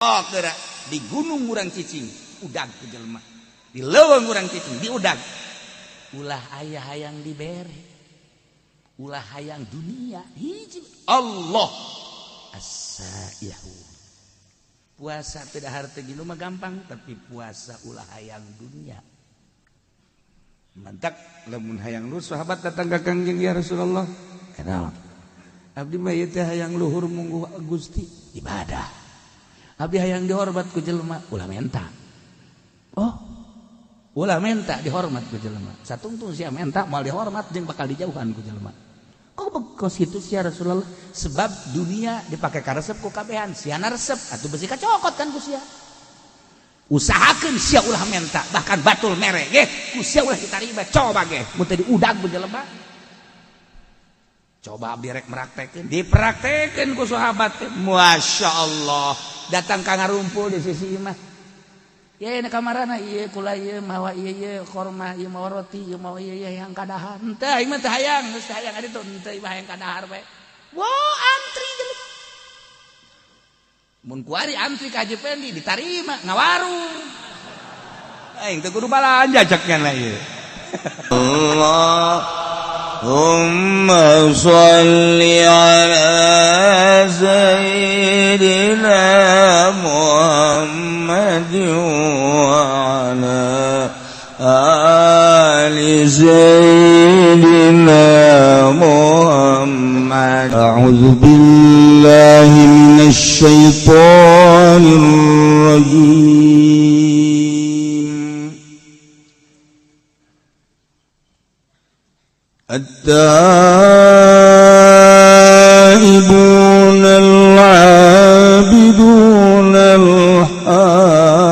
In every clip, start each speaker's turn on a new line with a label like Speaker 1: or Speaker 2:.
Speaker 1: di gunung urang cicing udag ku jelema, di leuweung urang cicing di udag, ulah aya hayang dibere, ulah hayang dunia hiji Allah as-saihu. Puasa teu dahar teu ginu mah gampang, tapi puasa ulah hayang dunia. Mantak lamun hayang luhur sahabat datang ka Kangjeng ya Rasulullah, kenal abdi mah ieu teh hayang luhur munggu Gusti ibadah. Abdi hayang dihormat ku jelema, ulah menta. Oh, ulah menta dihormat ku jelema. Satungtung sia menta moal dihormat jeung bakal dijauhan ku jelema. Kok kitu sia Rasulullah? Sebab dunia dipake karesep ku kabehan, sia resep atuh besi kacokot kan ku sia. Usahakeun sia ulah menta, bahkan batul mere ge, ku sia ulah ditarima coba ge, mun teh diudag ku jelema. Coba abdi rek meraktekeun, dipraktekeun ku sahabat teh. Masyaallah. Datang ka ngarumpul di sisi imah. Ya ini kamarana ieu kula ieu mawa ieu korma ieu mawa roti ieu mawa ieu hayang kadahar. Henteu aing mah teu hayang, geus teu hayang ari tuh henteu imah hayang kadahar bae. Wow, antri jelema. Mun kuari antri ka Haji Pendi ditarima ngawarung. Aing teu kudu balanja ceknya lah ieu. Allahumma sholli ala sayyidina Muhammad wa ala ali sayyidina Muhammad. A'udzu billahi minasy syaithanir rajim. التائبون العابدون الحامدون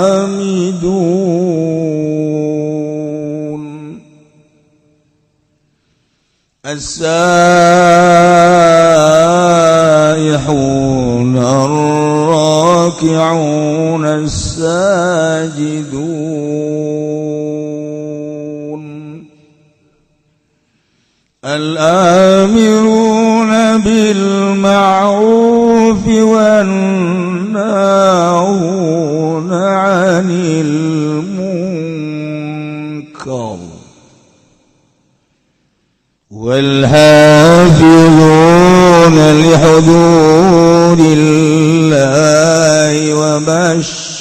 Speaker 1: السائحون الراكعون الساجدون الآمرون بالمعروف والناهون عن المنكر والحافظون لحدود الله وبشر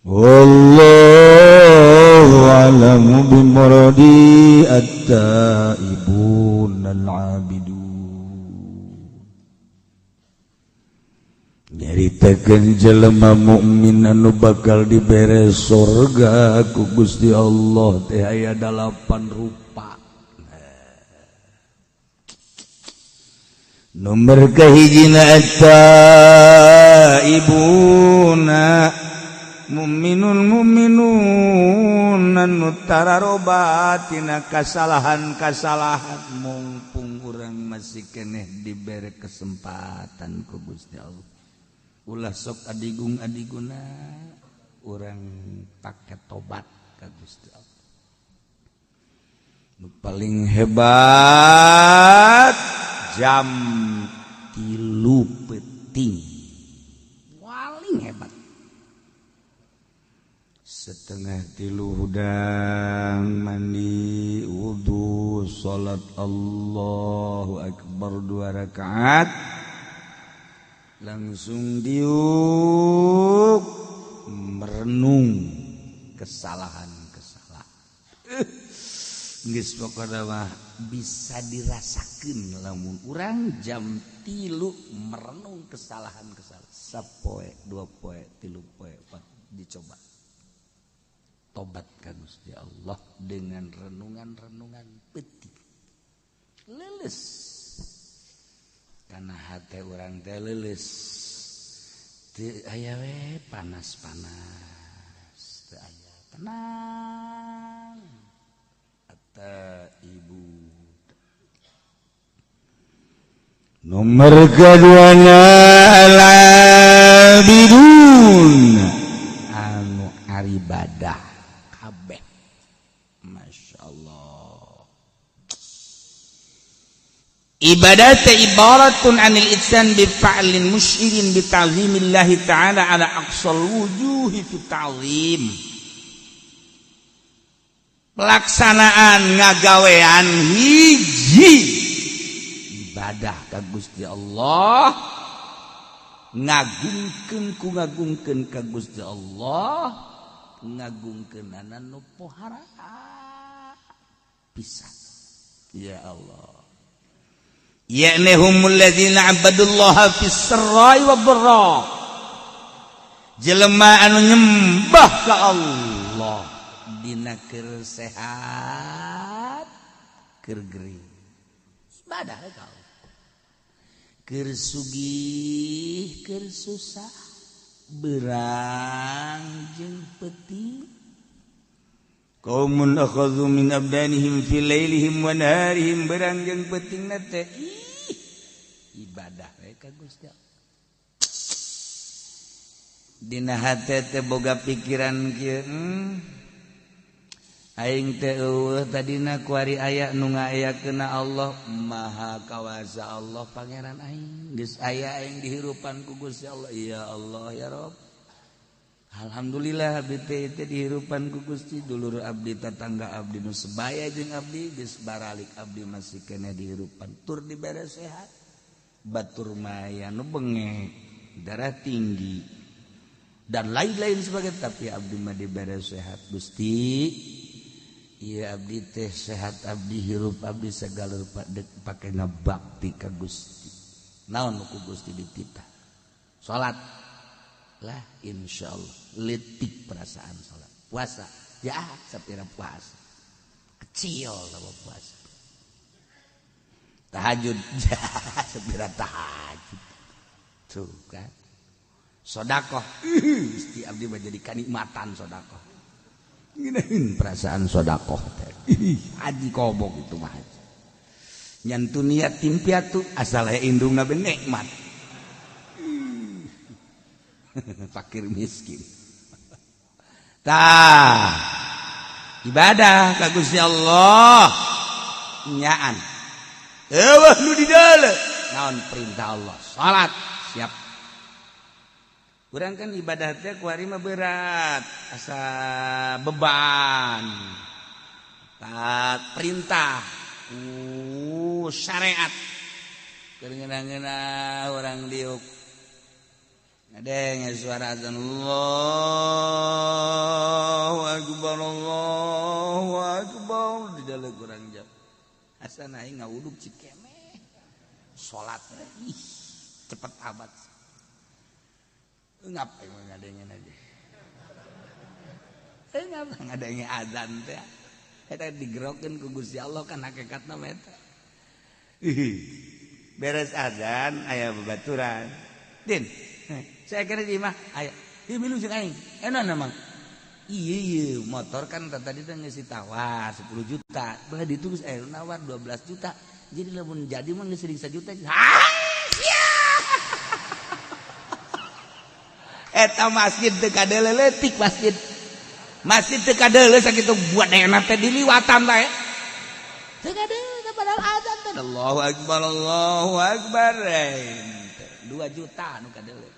Speaker 1: Wallahu a'lamu bimuradi at-taibun al-abidun. Nyaritakeun jelema mukmin anu bakal dibere surga ku Gusti Allah teh aya 8 rupa. Nomor kahijina at-taibuna mu'minun anu tararoba tina kasalahan-kasalahan mumpung urang masih keneh dibere kesempatan ku Gusti Allah. Ulah sok adigung-adiguna urang pake tobat ka Gusti Allah. Nu paling hebat jam 3 peuting. Paling hebat. Setengah 3 hudang mandi wudu salat Allahu Akbar 2 rakaat langsung diuk merenung kesalahan-kesalahan. Geus pokona mah bisa dirasakeun lamun urang jam 3 merenung kesalahan-kesalahan. Sapoe 2 poe 3 poe 4 dicoba. Tobat ka Gusti Allah dengan renungan-renungan peuting. Leuleus. Kana hate urang teh leuleus. Teu aya we panas-panas, teu aya. Tenang. Ibu. Nomor keduanya al-abidun anu aribadah. Masya Allah. ibadah teh ibaratun anil ihsan bi fa'lin musyirin bi ta'zimillah ta'ala ala aqsal wujuhi fi ta'zim. Pelaksanaan ngagawean hiji ibadah ka Gusti Allah, ngagungkeun ka Gusti Allah, ngagungkeunana nu pohara pisan. Ya Allah, ya'nihumul ladzina 'abadullaha fis sarra'i wad dharra, jelema anu nyembah ka Allah dina keur sehat keur gering, ibadah ka Allah, keur sugih keur susah, beurang jeung peuting. Qaumun akhadhu min abdanihim fi lailihim wa naharihim, beurang jeung peutingna teh ibadah we ka Gusti Allah. Dina hate teh boga pikiran kieu, aing teh eueuh tadina ku ari aya nu ngaayakeunna Allah, Maha Kawasa Allah pangeran aing, geus aya aing dihirupan ku Gusti Allah. Ya Allah ya Rabb, alhamdulillah abdi teh dihirupan ku Gusti, dulur abdi tetangga abdi nu sebaya jeung abdi geus baralik abdi masih kena dihirupan, tur dibere sehat, batur maya nu bengek, darah tinggi dan lain-lain sebagainya, tapi abdi mah dibere sehat. Gusti, ieu abdi teh sehat, abdi hirup, abdi segala rupa pake ngabakti ka Gusti. Naon ku Gusti dititah? Salat lah insyaallah letik perasaan salat. Puasa ya sapira puasa kecil sama puasa. Tahajud ya sapira tahajud tuh kan. Sedekah Gusti abdi mah jadi kanikmatan sedekah. Ngeunaheun perasaan sedekah teh haji kobok itu mah nyantun yatim piatu asal aya indungna be nikmat. Fakir miskin. Tah ibadah ka Gusti Allah nyaan. Eueuh nu di dalam naon perintah Allah, salat siap. Urang kan ibadah teh ku ari mah berat, asa beban. Taat perintah syariat. Keur ngeunah-ngeunah urang diuk ngadenge suara azan Allahu akbar di dalam kurang jam asa naik ngawuduk cikemeh salat ih cepet amat ngapain ngadenge aja ngapa ngadenge azan teh eta digerokeun ku Gusti Allah kan hakikatna mah eta beres azan aya babaturan din saya kira di mah aya ieu milu jeung aing enak namang iya motor kan tadi teh geus ditawar 10 juta belah ditulis nawar 12 juta jadi lamun jadi mah geus 1 juta eta masjid teu kadeule leutik masjid teu kadeule sakitu buat dayana teh diliwatan bae teu kadeule padahal adzan teh Allahu akbar 2 juta anu kadeule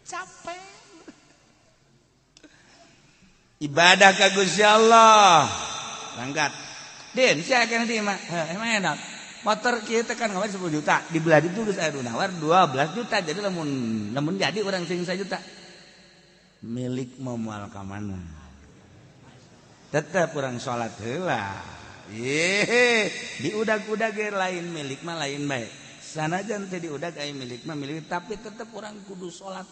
Speaker 1: capek ibadah ka Gusti Allah langgat den sia kana di mah emang enak motor kieu teh kan ngawar 10 juta dibelah itu geus aya nawar 12 juta jadi lamun jadi urang sing 1 juta milik moal ka mana tetep urang salat heula diudag-udag ge lain milik mah lain bae sanajan teh diudag aya milik mah milik tapi tetep urang kudu salat.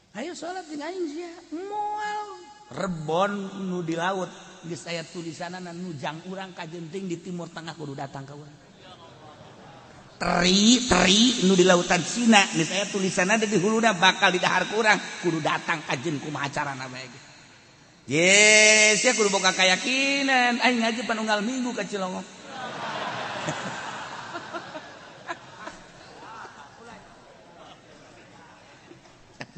Speaker 1: Ayo salat jeung aing sia moal rebon nu di laut geus aya tulisanana nujang urang ka jenting di timur tengah kudu datang ka urang. Teri nu di lautan Cina geus aya tulisanana di huluna bakal di dahar ku urang kudu datang ka jeung kumaha carana bae. Yes, sia kudu boga kayakinan aing ngaji panunggal minggu ka Cilongok.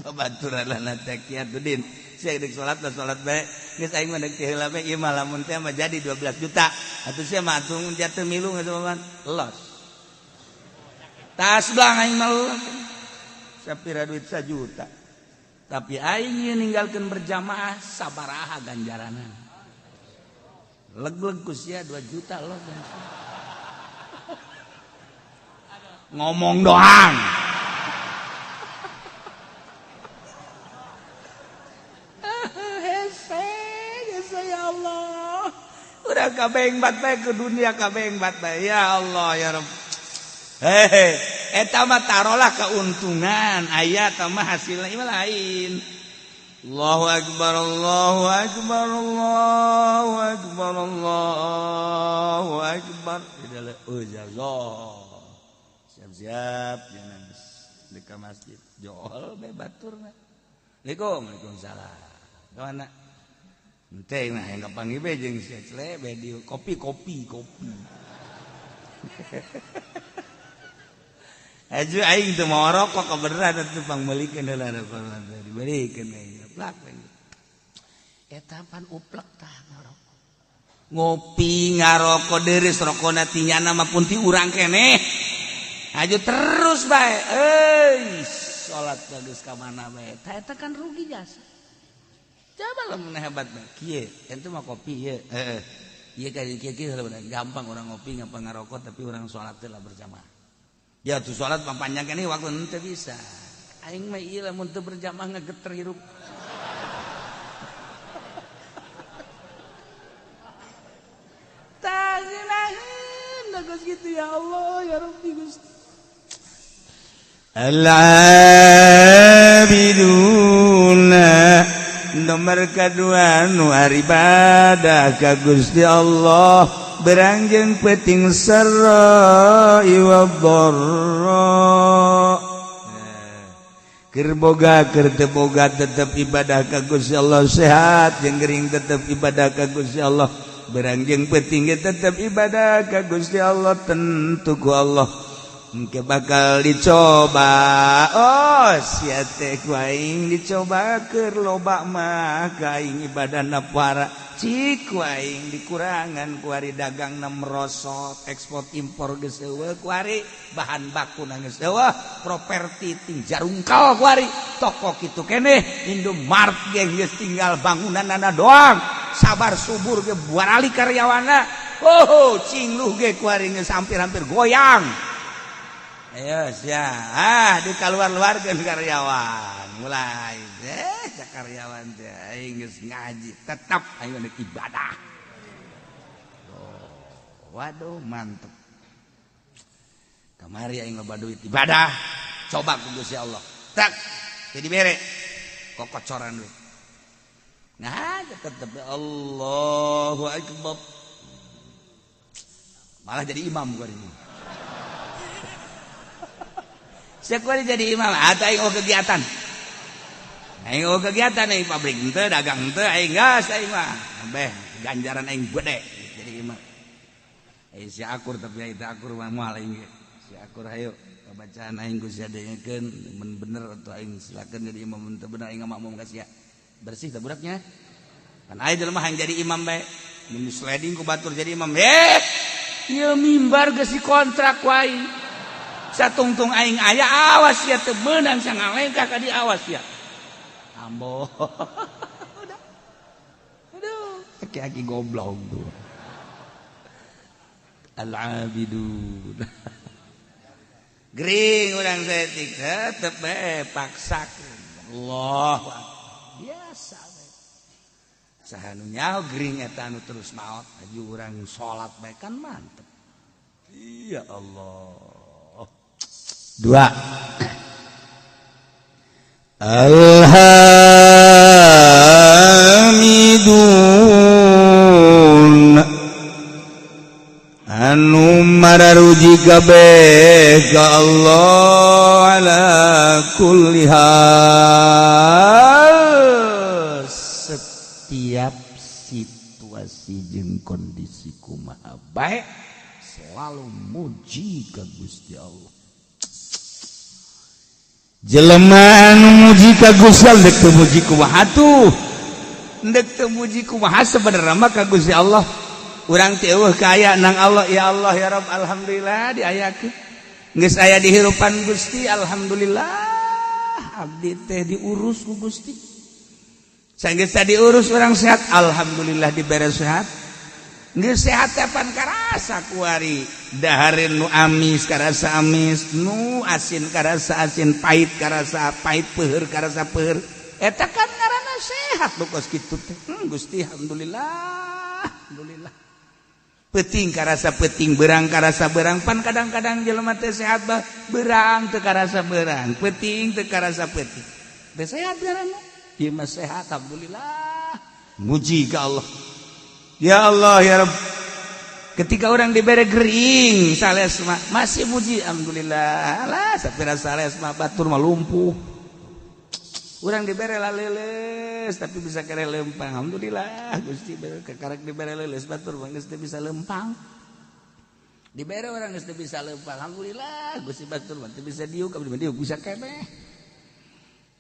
Speaker 1: Babaturan lana teh kieu din sia deuk salat bae geus aing mah deuk teh heula bae ieu mah lamun teh mah jadi 12 juta atuh sia mah atung jatuh milu geus paman los tas blang aing mah sapira duit 1 juta tapi aing ieu ninggalkeun berjamaah sabaraha ganjaranna leg-leg ku sia 2 juta loh ngomong doang hese ya Allah udah kabengbat bae ke dunia kabengbat bae ya Allah ya Rabb eta mah tarolah keuntungan aya tah mah hasilna ieu lain Allahu akbar Allahu akbar Allahu akbar Allahu akbar siap-siap jangan dekat masjid jol bae baturna Waalaikumsalam kawana teh mah yang kapanggih bae jeung sia cle bae di kopi aju aing teu mau rokok kebeneran atuh pangmeulikeun heula dibelikeun plak eta pan uplek tah ngarokok ngopi ngarokok deureus rokona tinyana mah pun ti urang keneh aju terus bae salat geus ka mana bae eta kan rugi jasa coba lamun hebat bae kieu ente mah kopi ieu ieu ka kieu gampang urang ngopi ngapa ngarokok tapi urang salat teh lah berjamaah ya tuh salat panjang keneh waktu teu bisa aing mah ieu lamun teu berjamaah ngageter hirup Bagus gitu ya Allah ya Rabbi Gusti Al-abiduna nomor kedua nu ibadah ka Gusti Allah berangjeng peting sarra wa dharra keur boga keur teu boga tetep ibadah ka Gusti Allah sehat jeung gering tetep ibadah ka Gusti Allah berangjeng peting tetap ibadah ka Gusti Allah tentu ku Allah engke bakal dicoba sia teh ku aing dicoba keur loba mah ka aing ibadahna para cik ku aing dikurangan ku ari dagangna merosot ekspor impor geus eueuh ku ari bahan bakuna geus eueuh properti ting jarungkal ku ari toko kitu keneh Indomart ge geus tinggal bangunanna doang sabar subur ge buarali karyawana cingluh ge kuari geus hampir-hampir goyang ayo sia dikaluar-luarkeun karyawan mulai cak karyawan teh aing geus ngaji tetap aing geus ibadah waduh mantep kamari aing loba duit ibadah coba ku Gusti Allah tak jadi bere kokocoran duit nah tetep Allahu akbar malah jadi imam gua ini sekali jadi imam atau aing kegiatan nih pabrik henteu dagang henteu aing gas aing mah beh ganjaran aing gede jadi imam si akur tapi itu akur mah moal aing si akur hayu bacaan aing geus sadengekeun mun bener atuh aing silakeun jadi imam mun teu bener aing makmum ka sia bersih tak buraknya kan aya jelema yang jadi imam bae mun sliding ku batur jadi imam ieu mimbar geus dikontrak ku aing satungtung aing aya awas ya teu meunang sangalengka ka di awas ya ambo aduh aki-aki goblok tuh al-abidun gering urang setik tetep bae paksakeun Allah biasa sahanu nyaho gering eta anu terus maot aju urang salat bae kan mantep ya Allah dua alhamidun anu mararuji kabeh ka Allah ala kulli hal setiap situasi jeung kondisi kumaha bae selalu muji ka Gusti Allah jelema anu muji ka Gusti Allah dek teu muji ku atuh ndek teu muji kumaha sebenarnya mah ka Gusti Allah urang teh eueuh kaya nang Allah ya Allah ya Rabb alhamdulillah diayakeun geus aya di hirupan Gusti alhamdulillah abdi teh diurus ku Gusti sanggeus diurus urang sehat alhamdulillah dibere sehat geus sehat teh pan karasa kuari dahareun nu amis karasa amis nu asin karasa asin pahit karasa pahit peuheur karasa peuheur eta kan ngaranna sehat bokos kitu teh Gusti alhamdulillah alhamdulillah peuting karasa peuting beurang karasa beurang pan kadang-kadang jelema teh sehat bah beurang teu karasa beurang peuting teu karasa peuting teh sehat ngaranna ieu mah sehat alhamdulillah muji ka Allah ya Allah ya Rabb ketika orang dibere gering sales mah masih muji alhamdulillah lah sapira sales mah batur mah lumpuh urang dibere laleles tapi bisa kere lempang alhamdulillah Gusti kakarek dibere leles batur mah geus teu bisa lempang dibere orang geus teu bisa lempang alhamdulillah Gusti batur mah teu bisa diuk abdi mah diuk bisa keneh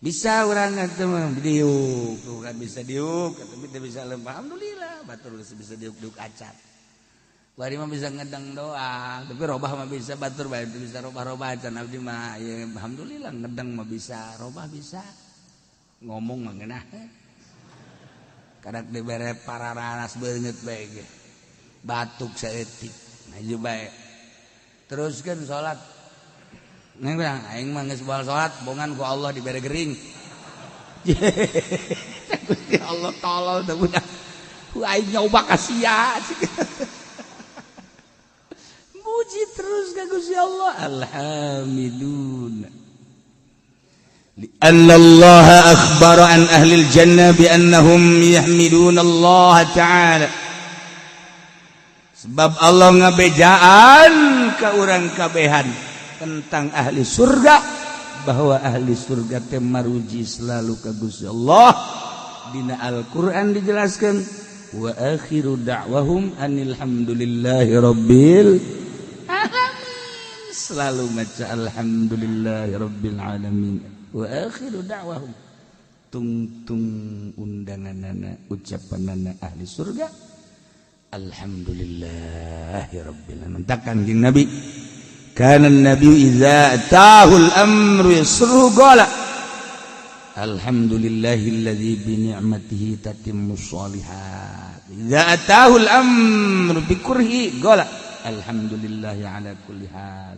Speaker 1: bisa urang teh mah diuk tuh kan bisa diuk tapi teu bisa lempang alhamdulillah batur geus bisa diuk-diuk acat bari mah bisa ngedeng doang tapi robah mah bisa batur bae teu bisa robah-robah acan abdi mah ya alhamdulillah ngedeng mah bisa robah bisa ngomong mah ngeunah kadak dibere pararanas beungeut bae ge batuk saeutik maju bae teruskeun salat neng bilang aing mah geus baal salat bongan ku Allah dibere gering Gusti Allah tolol teh budak ku aing nyoba ka sia muji terus ka Gusti Allah alhamdulillah لأن الله أخبر عن أهل الجنة بأنهم يحمدون الله تعالى sebab Allah ngabejaan ka urang kabehan tentang ahli surga bahwa ahli surga teh maruji selalu ka Gusti Allah dina Al-Qur'an dijelaskan wa akhiru da'wahum anil hamdulillahi rabbil alamin selalu maca alhamdulillahi rabbil alamin wa akhiru da'wahum tung undanganana ucapanana ahli surga alhamdulillahi rabbil alamin takkan jeung nabi kana nabi idza ataahu al-amru yasruhu qala alhamdulillahilladzi bi ni'matihi tatimmus shalihat idza ataahu al-amru bi kurhi qala alhamdulillahi ala kulli hal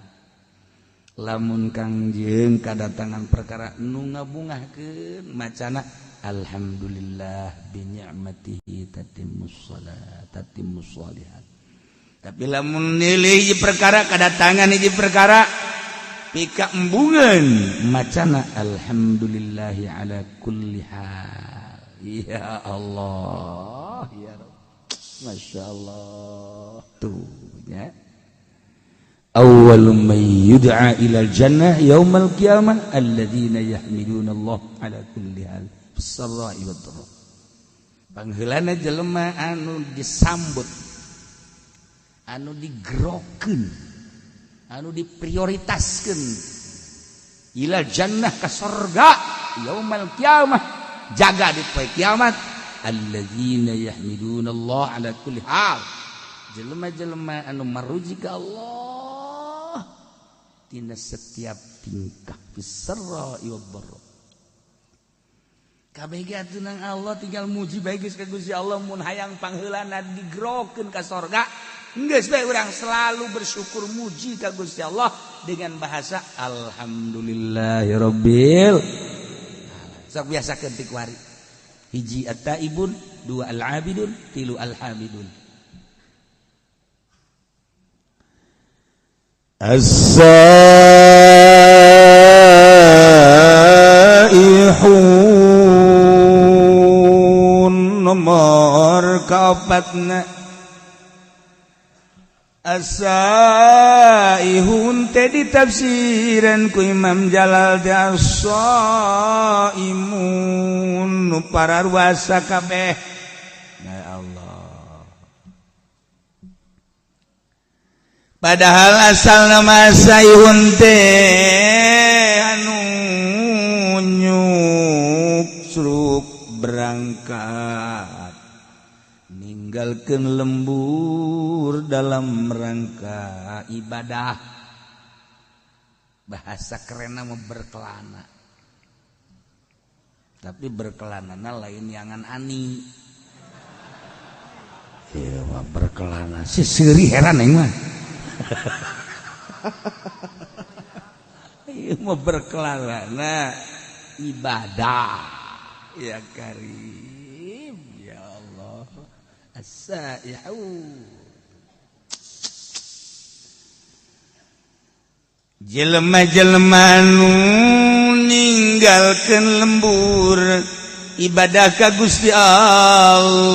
Speaker 1: lamun kangjeng kadatangan perkara nu ngabungahkeun macana alhamdulillah bi ni'matihi tatimmus shalihat tapi lamun nilai hiji perkara kadatangan hiji perkara pika embungeun macana alhamdulillahi ala kulli hal ya Allah ya Rabb masyaallah tuh ya awwalu man yud'a ilal jannah yaumal qiyamah alladzina yahmiduna Allah ala kulli hal fis-sarra'i wad-dharra pangheulana jelema anu disambut anu digerokeun anu diprioritaskeun ilal jannah ka surga yaumal qiyamah jaga di poe kiamat alladzina yahmiduna Allah ala kulli hal jelema-jelema anu maruji ka Allah tina setiap tingkah fisarra'i wad-dharra kabeh ge atuh Allah tinggal muji bae geus ka Gusti Allah mun hayang pangheulana digerokeun ka surga geus bae urang selalu bersyukur muji ka Gusti Allah dengan bahasa alhamdulillahirabbil alamin sok biasakeun ti kuari hiji at-taibun dua al-abidun tilu al-hamidun as-saihun nomor kaopatna as-saihun teh ditafsiran ku Imam Jalal as-saimun nu pararwasa kabeh ya Allah padahal asal nama saihun teh anu nyuk suruk berangkat ninggalkeun lembur dalam rangka ibadah. Bahasa kerenna mah berkelana. Tapi berkelanana lain yangan ani. Ieu mah berkelana. Si seuri heran aing mah. Ieu mah berkelana ibadah. Ya Karim, ya Allah. As-saihu. Jelema-jelema nu ninggalkeun lembur ibadah ka Gusti Allah.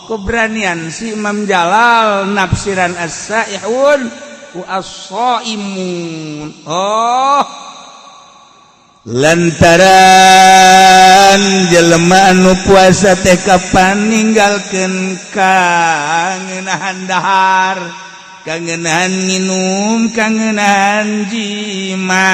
Speaker 1: Keberanian si Imam Jalal nafsiran as-saihun wa as-shaimun. Lantaran jelema anu puasa teh kapan ninggalkeun kangenahan dahar, kangenahan minum, kangenahan jima,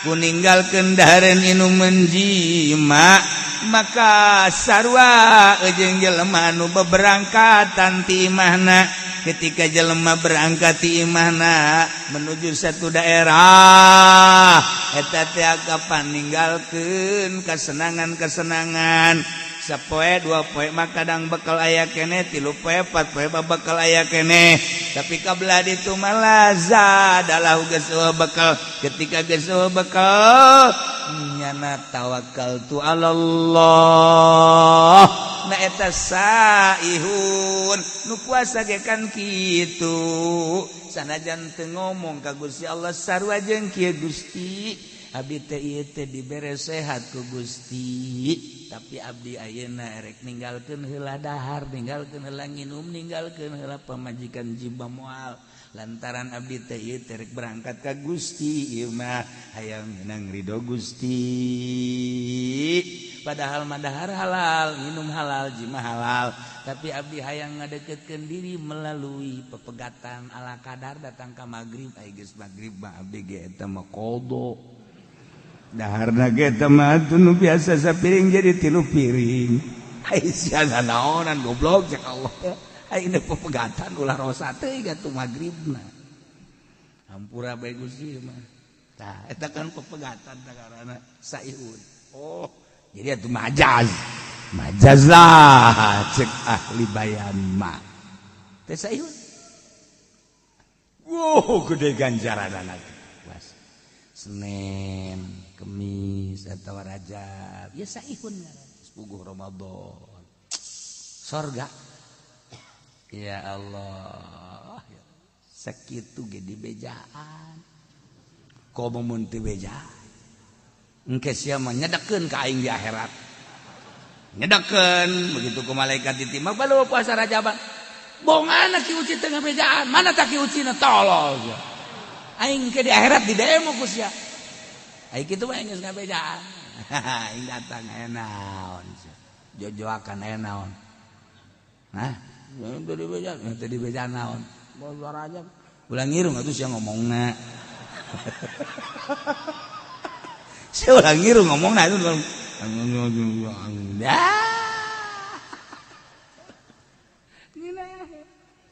Speaker 1: kuninggalkeun dahareun inuman jima, maka sarua jeung jelema anu beberangkatan ti imahna. Ketika jelema berangkat ti imahna menuju satu daerah, eta teh kapan ninggalkeun kesenangan-kesenangan. Sapoe dua poe mah kadang bekal aya keneh, 3 poe 4 poe bakal aya keneh. Tapi kabelah ditu mah lazat adalah geus bekal. Ketika geus bekal nyana tawakkaltu alallah. Na eta saihun nu puasa ge kan kitu. Sanajan teu ngomong ka Gusti Allah sarua jeung kieu Gusti, abdi teh ieu teh dibere sehat ku Gusti. Tapi abdi ayeuna erek ninggalkeun heula dahar, ninggalkeun heula nginum, ninggalkeun heula pamajikan jiba moal. Lantaran abdi teh ieu teh rek berangkat ka Gusti, ieu mah hayang menang ridho Gusti. Padahal mah dahar halal, minum halal, jima halal. Tapi abdi hayang ngadeukeutkeun diri melalui pepegatan ala kadar datang ka magrib. Ai geus magrib mah abdi ge eta mah qada. Daharna ge eta mah nu biasa sapiring jadi 3 piring. Ai sia naonan goblok cek Allah. Ai ini pepegatan ulah rosa teh gatu magribna. Hampura bae Gusti mah. Tah eta kan pepegatan dagarana saihun. Oh, jadi atuh majaz. Majaz lah cek ahli bayan mah. Teh saihun. Wow, gede ganjaran anak. Senin, Kemis, atau Rajab, ya saihun sepuguh Ramadan, sorga, ya Allah, sakitu ge di bejaan, komo mun teu beja, engke sia mah nyedekeun ka aing di akhirat, nyedekeun begitu ku malaikat ditimbang, balu puasa Rajaban, bongan ki uci teu ngabejaan, mana tak ki ucina tolol ya. Aing ke di akhirat di demo ku sia. Aing kitu mah geus ngabejaan. Aing datang aya naon. Jojoakan aya naon. Hah? Teu dibejaan, teu dibejaan naon. Bosor aja. Ulang ngirung atuh sia ngomongna. Sia ulang ngirung ngomongna itu.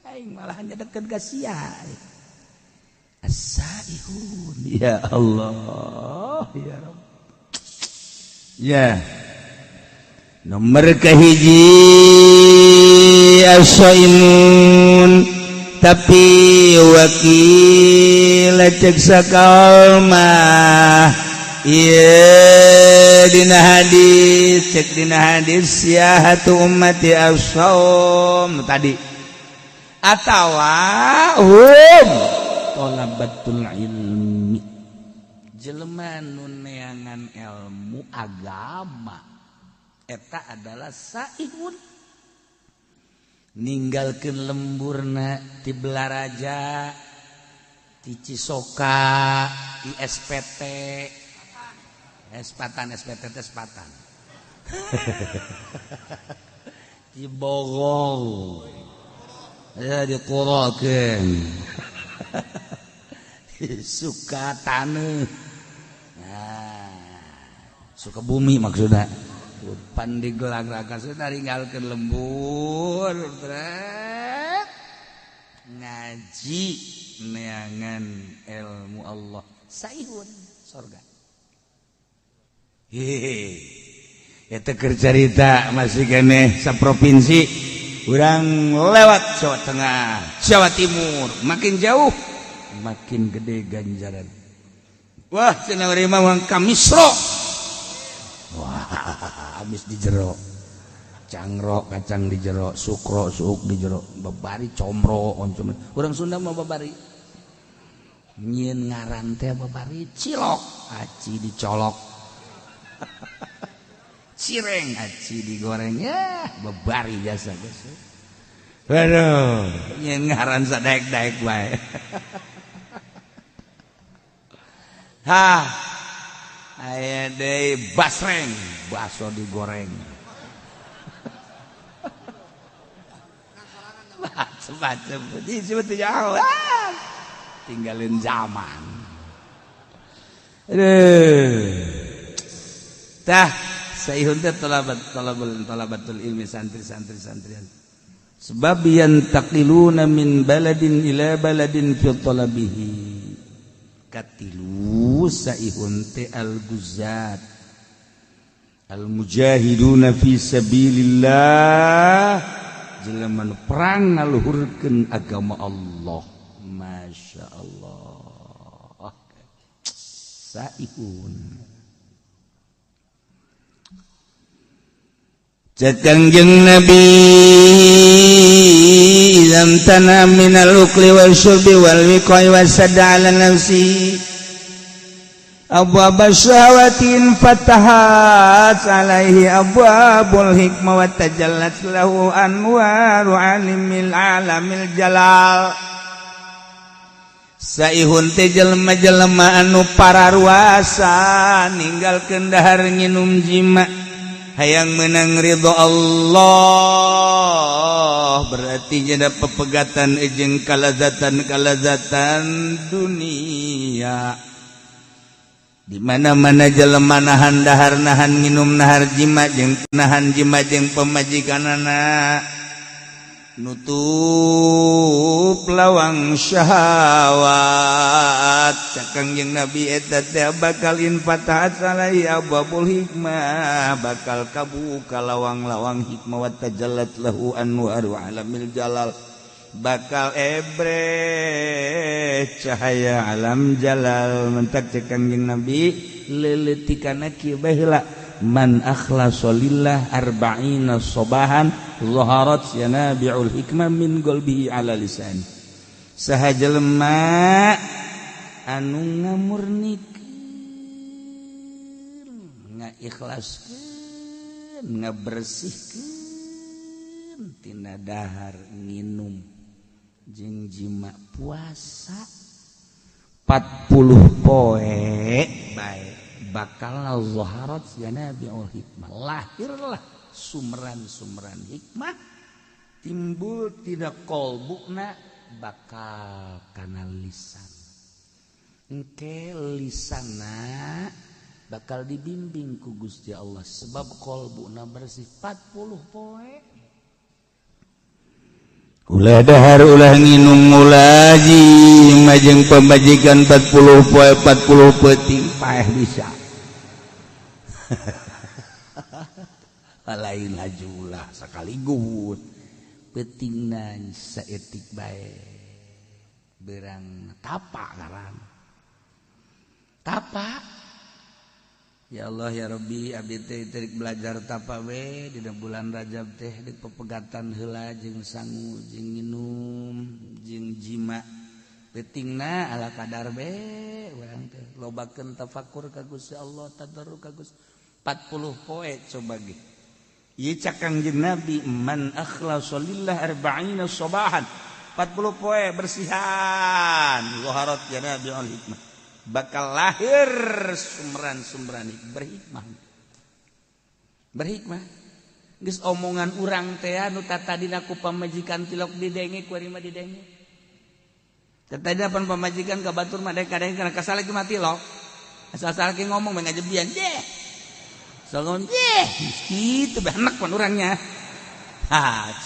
Speaker 1: Aing malah nyedekeun ka sia. As-saihun, ya Allah, ya Rabb. Ya, nomor kahiji as-saimun, tapi wakil cek sakalma. Iya dina hadis ya hatu ummati as-saum tadi. Atawa talabatul ilmi, jelema nu neangan ilmu agama eta adalah saihun, ninggalkeun lemburna ti Belaraja, ti Cisoka, ti SPT, SPT teh Sepatan, ti Bogor, ya dikurokeun. Suka taneuh, nah, suka bumi maksudnya, pandi gelang raka naringgalkeun lembur ngaji neangan ilmu Allah saihun surga. Eta keur carita masih keneh saprovinsi urang lewat Jawa Tengah, Jawa Timur, makin jauh makin gede ganjaran. Wah, cenah urang mah kamisro. Wah, habis di jero. Cangro kacang di jero, sukro suuk di jero, babari comro oncom. Urang Sunda mah babari. Nyieun ngaran teh babari cilok, aci dicolok. Cireng aci digoreng ya, babari jasa jasa. Waduh, nyieun ngaran sadaek-daek bae. Hah, aya deui basreng, bakso digoreng. Macam-macam disebut jauh, tinggalin zaman. Tah, saihun teh talabatul ilmi santri-santrian. Sebab yantaqiluna min baladin ila baladin fi talabihi. Katilu saihun teh al-guzat al-mujahiduna fi sabilillah. Jelema perang ngaluhurkeun agama Allah. Masya Allah. Saihun. Kangjeng Nabi idzam tana minal ukli wal syurbi wal wiqai wasadda ala nafsi abwaba syahawatin fatahat alaihi abwabul hikmah wa tajallat lahu anwaru alimil alamil jalal. Saihun teh jelema-jelema anu pararuasa ninggalkeun dahar nginum jima hayang menang ridho Allah, berarti jadi pepegatan jeung kalazatan dunia. Di mana-mana jelema nahan dahar nahan minum nahar jima jeung nahan jima jeung pemajikanana nutup lawang syahwat. Kangjeng Nabi eta teh bakal infatahat salai abwabul hikmah, bakal kabuka lawang-lawang hikmah wa tajallat lahu anwaru alamil jalal, bakal ebre cahaya alam jalal. Mentak cek Kangjeng Nabi leuletikana kieu bae heula, man akhlasa lillah arba'ina sobahan zaharat yanabi'ul hikmah min qalbihi ala lisan. Saha jelema anu ngamurnikeun, ngaikhlaskeun, ngabersihkeun tina dahar nginum jeung jima puasa 40 poe bae bakal zaharat yanabi'ul hikmah, lahirlah sumran-sumran hikmah timbul tidak kolbukna bakal kana lisan. Engke lisanna bakal dibimbing ku Gusti Allah sebab kolbuna bersih 40 poe. Ulah dahar ulah nginum ulah jima jeung pembajikan 40 poe 40 peuting paeh bisa. Lain hajulah sakaligus peutingna saeutik bae berang tapak ngaran tapak. Ya Allah ya Rabbi abdi teh terik belajar tapak we dina bulan Rajab teh di pepegatan heula jeung sangu jeung nginum jeung jima peutingna ala kadar be urang teh lobakeun tafakur ka Gusti Allah tadarruk ka Gusti 40 poe coba ge. Ieu cak Kangjeng Nabi man akhlasa lillah arba'ina sobahan 40 poe bersihan zaharat yanabi'ul hikmah, bakal lahir sumran-sumran berhikmah. Geus omongan urang teh anu tatadina ku pamajikan tilok didenge ku ari mah didenge. Tatadina pan pamajikan ka batur mah daek kadang kana kasale mah tilok. Asal-asal ki ngomong mah ngajebian deh. Songon gitu banyak pun orangnya.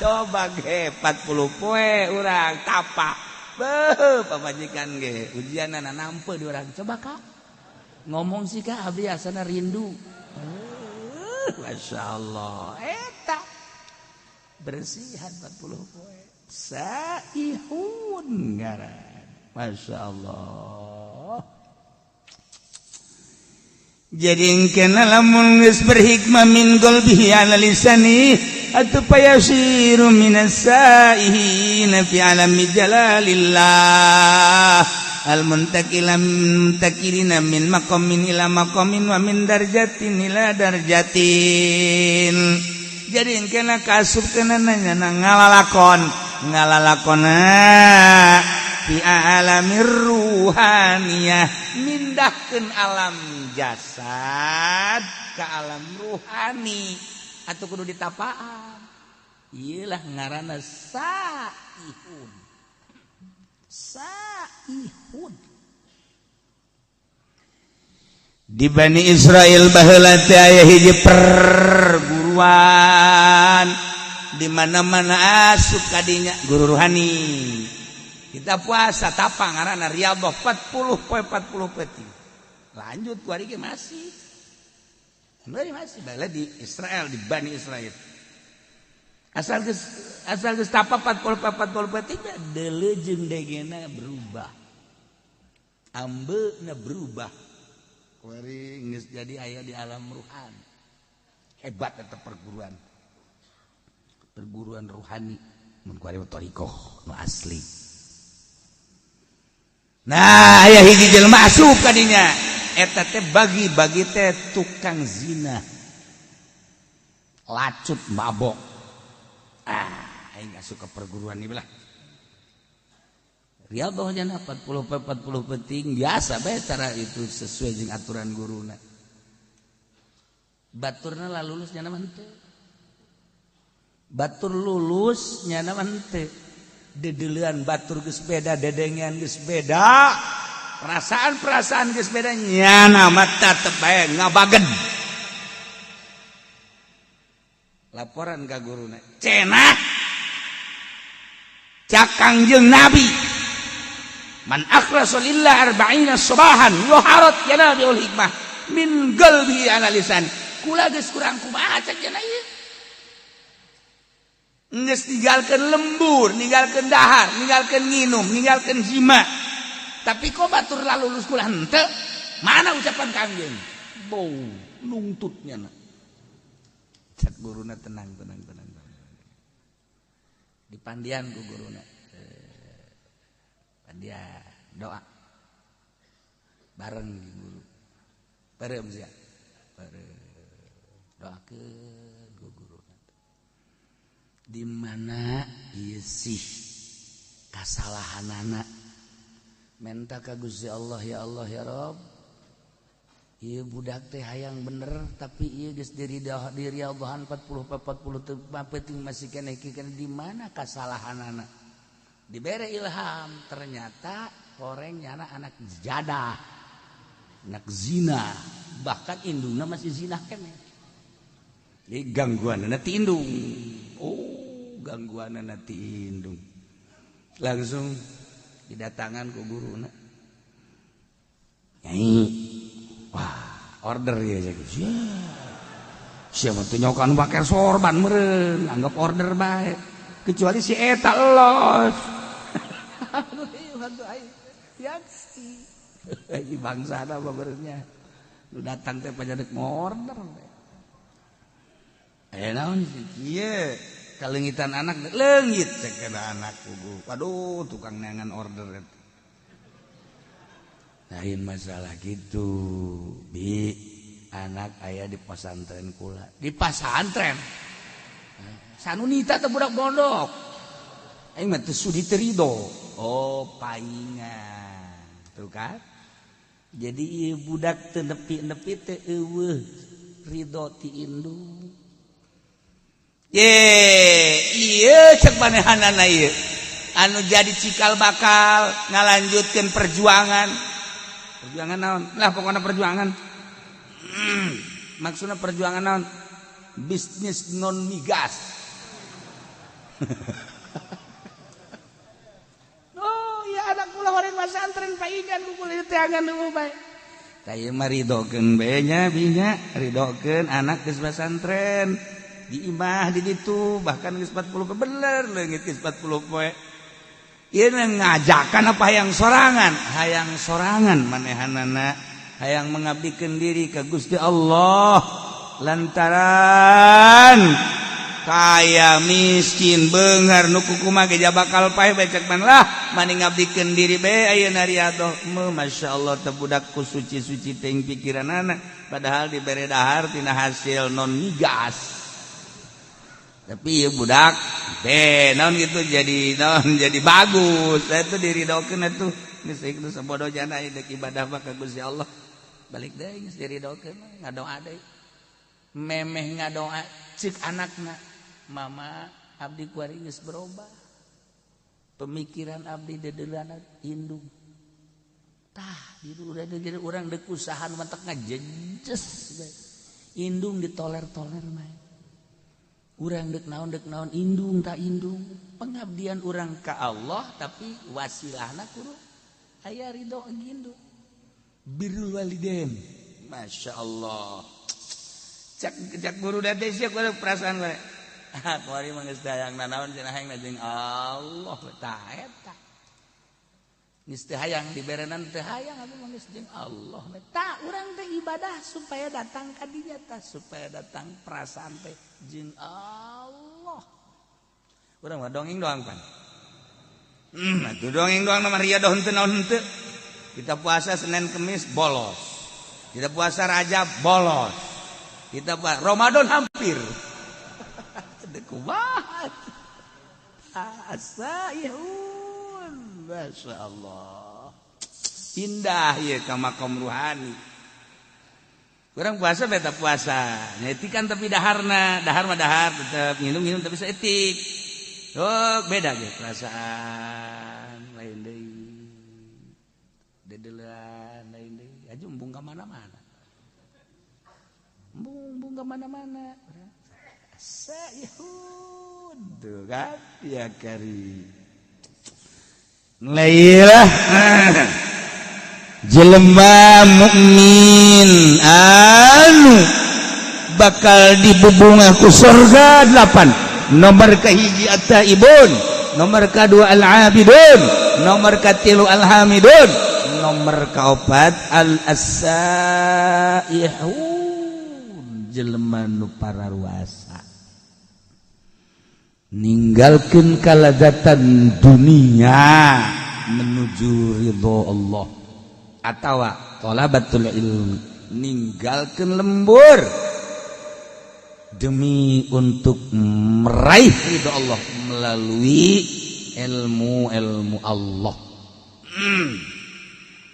Speaker 1: Coba ge 40 poe urang tapak. Beuh pamajikan ge ujianna nampe di urang. Coba Kak. Ngomong sih Kak abdi asana rindu. Masyaallah eta bersihan 40 poe. Saihun ngaran. Masyaallah. Jadi kena lamun geus berhikmah min qalbihi ala lisani atuh payasiru minas saihin fi alami jalalillah al muntakilina min maqamin ila maqamin wa min darjatin ila darjatin. Jadi kena kasub kena nanya ngalalakona fi alamir ruhaniyah mindahkeun alam jasad ke alam ruhani atau kudu ditapaan. Iyalah ngaranna saihun. Di Bani Israel baheula teh aya hiji perguruan di mana-mana asup kadinya guru ruhani. Kita puasa tapang ngaranna riyadhah 40 poe 40 peti. Lanjut kuari ge masih bala di Israel di Bani Israel. Asal geus tapa 40 peti delejeung degena berubah. Ambeuna berubah. Kuari geus jadi aya di alam ruhan. Hebat eta perguruan. Perguruan ruhani mun kuari thariqah nu asli. Nah, aya hiji jelema asup kadinya. Eta teh bagi teh tukang zina. Lacut mabok. Aing asup ke perguruan ieu lah. Riyadhah nya 40 penting biasa bae cara itu sesuai jeung aturan guruna. Baturna lah lulus nya mah henteu. Batur lulus nya mah henteu. Dedeulean batur geus beda, dedengean geus beda, perasaan geus beda, nyana mah tetep bae ngabaged. Laporan ka guruna, cenah Kangjeng Nabi, man akhlasa lillah 40 subahan yuharat yana biul hikmah min qalbi ala lisan. Kula geus kurang kumaha cek cenah ieu. Nges ninggalkeun lembur, ninggalkeun dahar, ninggalkeun nginum, ninggalkeun jima. Tapi kok batur lalu lulus kula henteu? Mana ucapan kangjeng? Bow, nungtutnya na. Cek guruna tenang. Dipandian ku guruna. Pandian doa. Bareng guru. Bareng sia. Bareng. Doakeun ku guru. Di mana ieu sih kasalahanana menta ka Gusti Allah ya Rabb. Ieu budak teh hayang bener tapi ieu geus diriyadhahan 40 teu penting masih keneh di mana kasalahanana. Dibere ilham ternyata orangnya anak jadah, anak zina, bahkan indungna masih zina keneh. Jadi gangguanana ti indung. Gangguanana ti indung. Langsung didatangan ku guruna. Nyai. Wah, order ya geus. Siapa tuh nyokan pakai sorban meureun, anggap order bae. Kecuali si eta elos. Aduh, yaksi. Ai bangsana babeurnya. Lu datang teh pajadeuk order. Naon ieu kalengitan anak leungit cek kana anak kugu. Waduh tukang neangan order eta. Lain masalah gitu. Bi anak aya di pesantren kula. Di pesantren. Sanunita teh budak pondok. Aing mah teu sudi teu ridho. Oh paingan. Tuh kan? Jadi ieu budak teu nepi-nepi teh eueuh ridho ti indung. Iya cek manehanana ieu anu jadi cikal bakal ngalanjutkeun perjuangan naon lah pokoknya perjuangan maksudnya perjuangan naon bisnis non migas. Oh ya anak kula horeng pesantren paigan kumpul teh angan nu bae. Tah mah ridokeun bae nya binya ridokeun anak geus pesantren di imah di ditu bahkan geus 40 bener leungit geus 40 poe. Ieu ngajakan apa hayang sorangan manehanana hayang mengabdikeun diri ka Gusti Allah lantaran kaya miskin beungar nu kukumaha ge bakal paeh becek man lah mani ngabdikeun diri bae ayeuna riadoh masyaallah teh budak ku suci-suci teuing pikiranana padahal dibere dahar tina hasil non migas tapi ya budak naon gitu jadi bagus itu diridokeun atuh geus ieu sabodo jana deuk ibadah mah ka Gusti Allah balik deui geus diridokeun ngadoa deui memeh ngadoa cik anakna mama abdi kuari geus berubah pemikiran abdi dedeulana indung tah diru jadi urang deuk usahaan mentek ngajejes indung ditoler-toler mah urang dek naon indung tak indung pengabdian urang ka Allah tapi wasilahna kudu aya ridho indung birrul walidain masyaallah cak guru date sia kudu perasaan we kuari mah geus hayang naon cenah hayang jeung Allah tah eta geus teu hayang diberenan teu hayang atuh mah geus jeung Allah tah urang teh ibadah supaya datang ka dinya tah supaya datang perasaan teh jeung Allah urang mah dongeng doang pan atuh dongeng doang mah riadoh henteu naon henteu kita puasa Senin Kemis bolos kita puasa Rajab bolos kita Ramadan hampir teu kumaha asa Masya Allah indah ya ka makom ruhani urang puasa beta puasa nyetikan tapi dahar mah dahar tetep minum tapi saeutik oh beda ge perasaan lain deui dedeulan lain deui aju embung ka mana-mana embung ka mana-mana sayhud tuh kan ya kari Lailah jelema mukmin anu bakal dibubungah ku surga 8 nomor kahiji at-taibun nomor kadua al-abidun nomor katilu al-hamidun nomor kaopat al-as-saihun jelema nu pararuasa ninggalkeun kalazatan dunia menuju ridho Allah atawa talabatul ilmi ninggalkeun lembur demi untuk meraih ridho Allah melalui ilmu Allah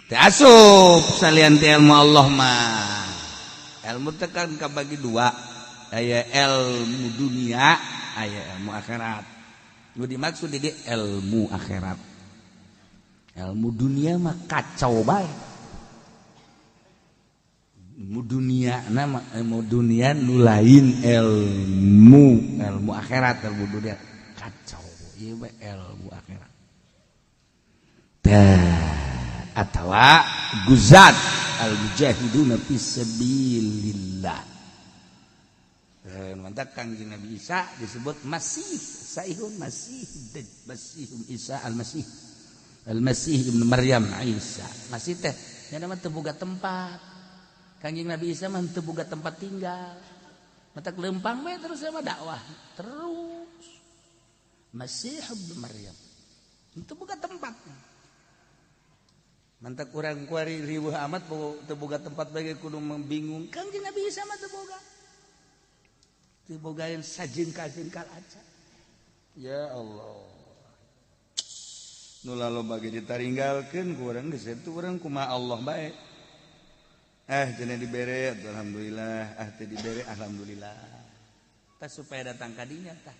Speaker 1: teu asup salian teh ilmu Allah mah ilmu teh kan kabagi dua aya ilmu dunia aya ilmu akhirat nu dimaksud di ilmu akhirat ilmu dunia mah kacau bae ilmu dunia nama ilmu dunia nu lain ilmu akhirat ilmu dunia kacau ieu bae ilmu akhirat tah atawa guzat al mujahiduna fisabilillah mantap Kangjeng Nabi Isa disebut Masih Saihun Masihun Isa Al-Masih Ibnu Maryam Isa Masih teh nya nama teu boga tempat Kangjeng Nabi Isa mah teu boga tempat tinggal matak leumpang we terus mah dakwah terus Masih Ibnu Maryam teu boga tempat mantak urang kuari riweuh amat teu boga tempat bagi kudu membingung Kangjeng Nabi Isa mah teu boga bogain sajengkal-jengkal aja ya Allah nu laloba ge ditaringgalkeun ku urang geus itu urang kumaha Allah bae cenah dibere alhamdulillah teu dibere alhamdulillah tah supaya datang ka dinya tah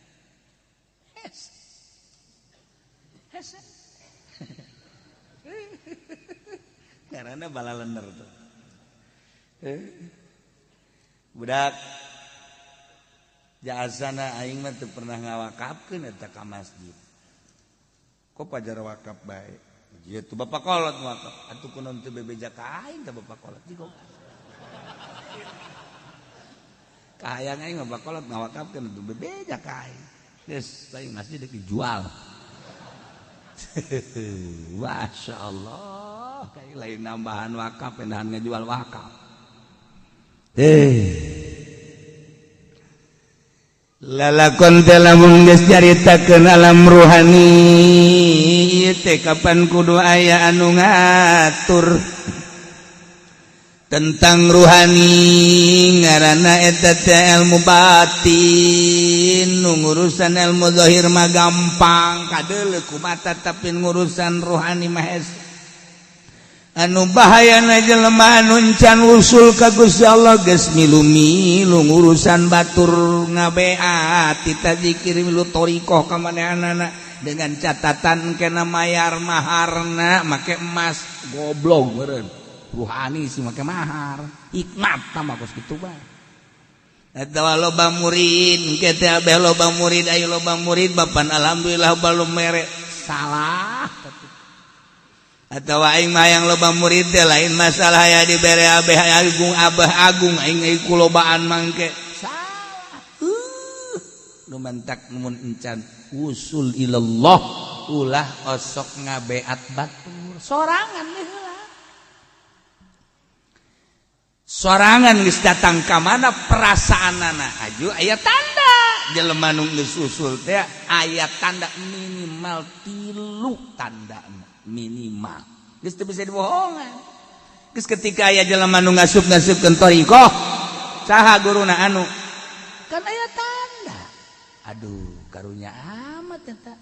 Speaker 1: karena bala lener tuh budak jasana aing mah teu pernah ngawakafkeun eta ka masjid. Kok pajar wakaf bae. Ieu tuh bapak kolot wakaf. Atuh kunaon teu bebeja ka aing ka bapak kolot jigo. Kahayang aing bapak kolot ngawakafkeun teu bebeja ka aing. Geus aing masjid dijual. Masya Allah, kayak lain nambahan wakaf, pendahan ngejual wakaf. Lalakon lamun geus nyaritakeun alam ruhani, teh kapan kudu aya anu ngatur tentang ruhani ngaranna eta teh ilmu batin. Nu ngurusan ilmu zahir mah gampang kadeuleu kumata, tapi ngurusan ruhani mah anu bahayana jelema anu encan usul ka Gusti Allah geus milu-milu ngurusan batur ngabeat tita zikir milu thariqah ka manehanana dengan catatan kena mayar maharna make emas. Goblok meureun. Ruhani sih make mahar. Hikmat mah kos kitu bae. Eta loba murid, engke teh abeh loba murid, aya loba murid bapan alhamdulillah balum mere. Salah. Atawa aing mah yang loba murid teh lain masalah aya dibere abeh agung abah agung aing kulobaan mangke. Salah. Nu mentak mun encan usul ilallah ulah osok ngabeat batur. Sorangan deh heula. Sorangan geus datang ka mana perasaanana aju aya tanda. Jelema nu geus usul teh aya tanda minimal 3 tanda minimal. Geus teu bisa dibohongan. Geus ketika aya jelema nu ngasup-ngasupkeun thariqah, saha guruna anu? Kan aya tanda. Aduh, karunya amat eta.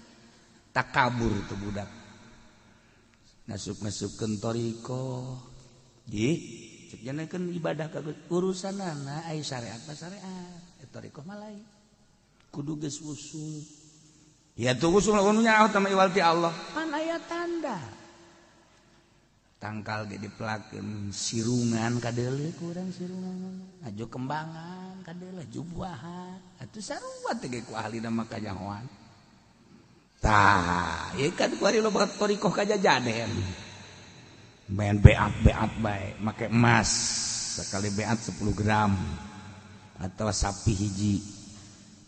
Speaker 1: Takabur teu budak. Ngasup-ngasupkeun thariqah. Ih, cek janekeun ibadah ka urusanana aya syariat mah syariat. Eta thariqah mah lain. Kudu geus usul. Ya tuh usul nu nyaho tama iwal ti Allah. Pan aya tanda. Tangkal ge dipelakeun sirungan kadeuleu ku urang sirungan. Ajo kembangan kadeuleu ajo buahan. Atuh sarua teh ge ku ahli mah kanyahoan. Tah, ieu kan ku ari loba thariqah kajajaden. Main beat bae, make emas sekali beat 10 gram atau sapi hiji.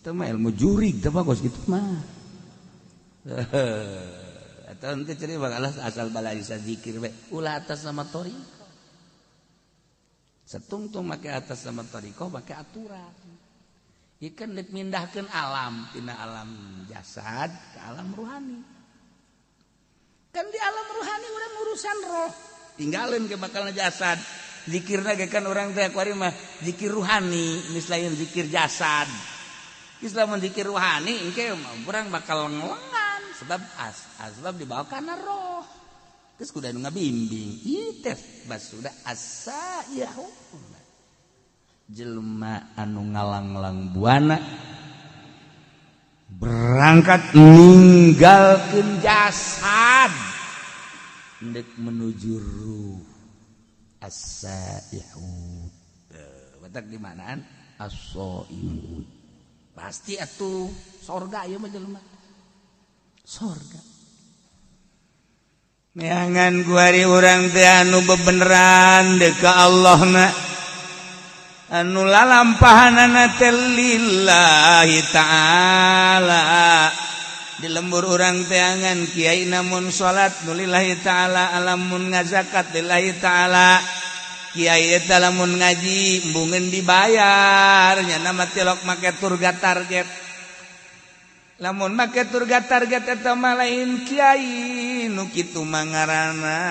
Speaker 1: Teu mah ilmu jurig teh bagus kitu mah. Atau nanti ceri bakalah asal balai zikir bae ulah atas nama thariqah. Setungtung make atas nama thariqah make aturan. Ikan dek mindahkeun alam tina alam jasad ke alam ruhani. Kan di alam ruhani urang urusan roh. Tinggalin ke bakalna jasad. Zikirna ge kan urang teh kuari mah zikir ruhani, geus lain zikir jasad. Geus lamun zikir ruhani engke urang bakal ngelengan sebab asbab dibawa kana roh. Geus kudu anu ngabimbing. Ieu teh bas sudah asa yahu. Jelema anu ngalang-lang buana berangkat ninggalkeun jasad ndek menuju ruh as-sai'un. Batak di manaan as-sai'un. Pasti atuh sorga ieu mah jelema. Sorga. Neangan kuari urang teh anu bebeneran deuk ka Allahna. Anu lalampahanana teh lillahi ta'ala. Di lembur urang teh angan kiai namun salat nulillahi ta'ala, alamun ngazakat lillahi ta'ala. Kiai eta lamun ngaji embungeun dibayar nya nama tilok make turga target. Lamun make turga target eta mah lain kiai nu kitu mah ngaranna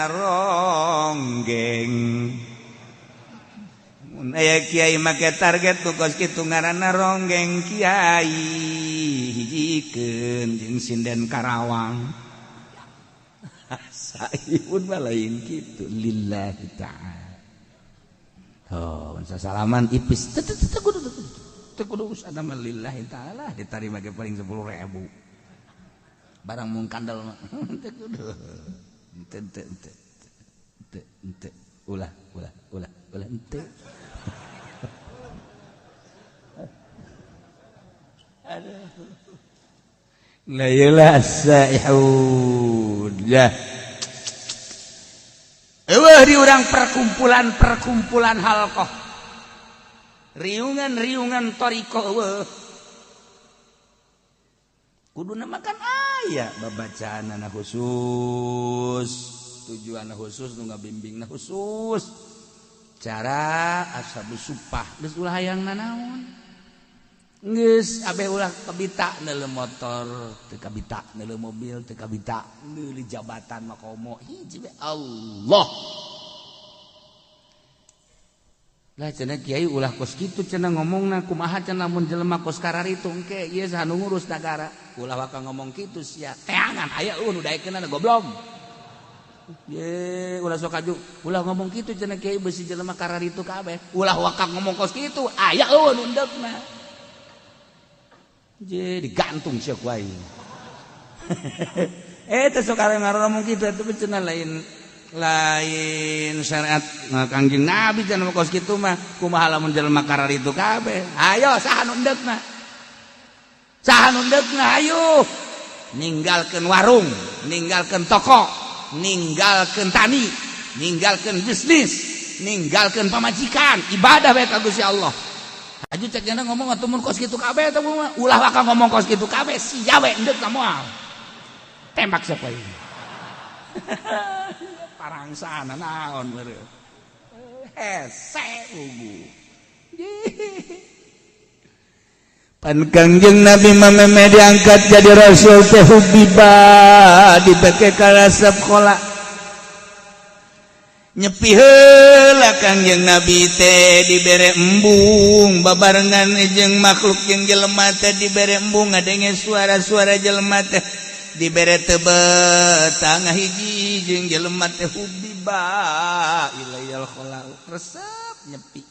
Speaker 1: ronggeng. Mun aya kiai make target tukos kitu ngaranna ronggeng kiai hijikeun jeung sinden Karawang. Saipun mah lain kitu lillahi ta'ala. Oh, salaman ipis teu kudu usada mah lillahi ta'ala ditarima ge paling 10.000. Barang mung kandel mah teu kudu. Ente. Ulah ente. La ilaha sa'ihud ya. Eueuh di urang perkumpulan halqah. Riungan thariqah eueuh. Kuduna makan aya babacaanna khusus, tujuanna khusus nu ngabimbingna khusus. Cara ashabus supah geus ulah hayang nanaon. Geus abe ulah kabita neuleuh motor, teu kabita neuleuh mobil, teu kabita neuleuh jabatan makomo. Hiji we Allah. Lah cenah kiai ulah kos kitu cenah ngomongna kumaha cenah mun jelema kos kararitu engke ieu sanu ngurus nagara. Ulah waka ngomong kitu sia. Teangan aya nu daekeunna goblok. Ye ulah sok aju ulah ngomong kitu cenah kiai beusi jelema kararitu kabeh. Ulah waka ngomong kos kitu aya nu endegna. Je digantung sia ku aing. Teu sok arep ngomong kitu atuh cenah lain syariat Kangjeng Nabi cenah kos kitu mah kumaha lamun jelema kararitu kabeh. Ayo saha nu endegna? Saha nu endegna ayo. Ninggalkeun warung, ninggalkeun toko, ninggalkeun tani, ninggalkeun bisnis, ninggalkeun pamajikan, ibadah bae ka Gusti Allah. Aju cek cenah ngomong atuh mun kos kitu kabeh teh mah ulah waka ngomong kos kitu kabeh sia we endeg ka moal. Tembak siapa ini? Parangsana naon beureuh. Hese ugu. Pan Kangjeng Nabi mameme diangkat jadi rasul teh hubiba dibeke ka resep kola. Nyepi heula Kangjeng Nabi teh dibere embung babarengan jeung makhluk jeung jelema teh dibere embung ngadenge suara-suara jelema teh dibere tebet tangah hiji jeung jelema teh hubiba ilayal khala resep nyepi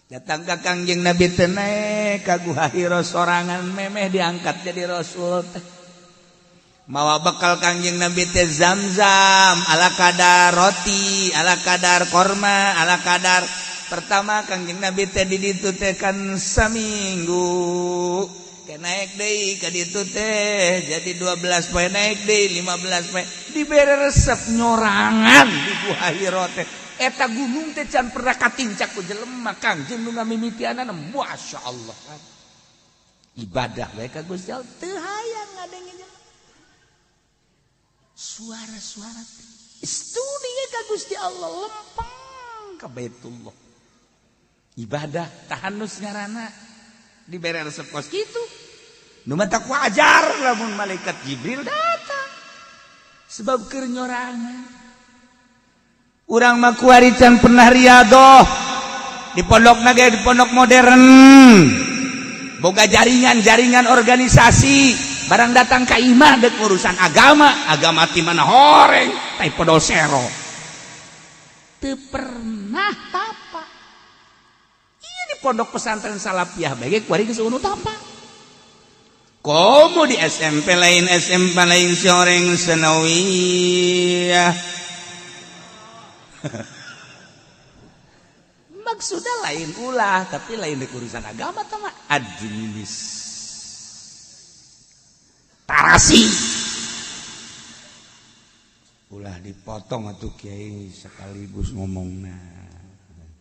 Speaker 1: datang ka Kangjeng Nabi teh naek ka Guha Hira sorangan memeh diangkat jadi rasul teh mawa bekal Kangjeng Nabi teh Zamzam ala kadar roti ala kadar korma ala kadar pertama Kangjeng Nabi teh di ditu teh kan saminggu naik deui ka ditu teh jadi 12 poe naik deui 15 poe dibere resep nyorangan di Guha Hira teh eta gunung teh can pernah katincak ku jelema Kangjeng nu ngamimitianana masyaallah kan ibadah bae ka Gusti Allah teu hayang ngadenge suara-suara studi ka Gusti Allah lempeng ka Baitullah ibadah tahanus ngaranna dibere resep kos kitu nu mah tak wajar lamun malaikat Jibril datang sebab keur nyorangan urang mah kuari can pernah riadoh di pondokna ge di pondok modern boga jaringan organisasi barang datang ka imah deuk urusan agama ti mana horeng tai podol sero teu pernah tapa ieu di pondok pesantren Salafiyah bae kuari geus unu tapa komo di SMP lain soreng senawiyah maksudnya lain ulah tapi lain di urusan agama tama administrasi ulah dipotong atuh kiai sekaligus ngomongna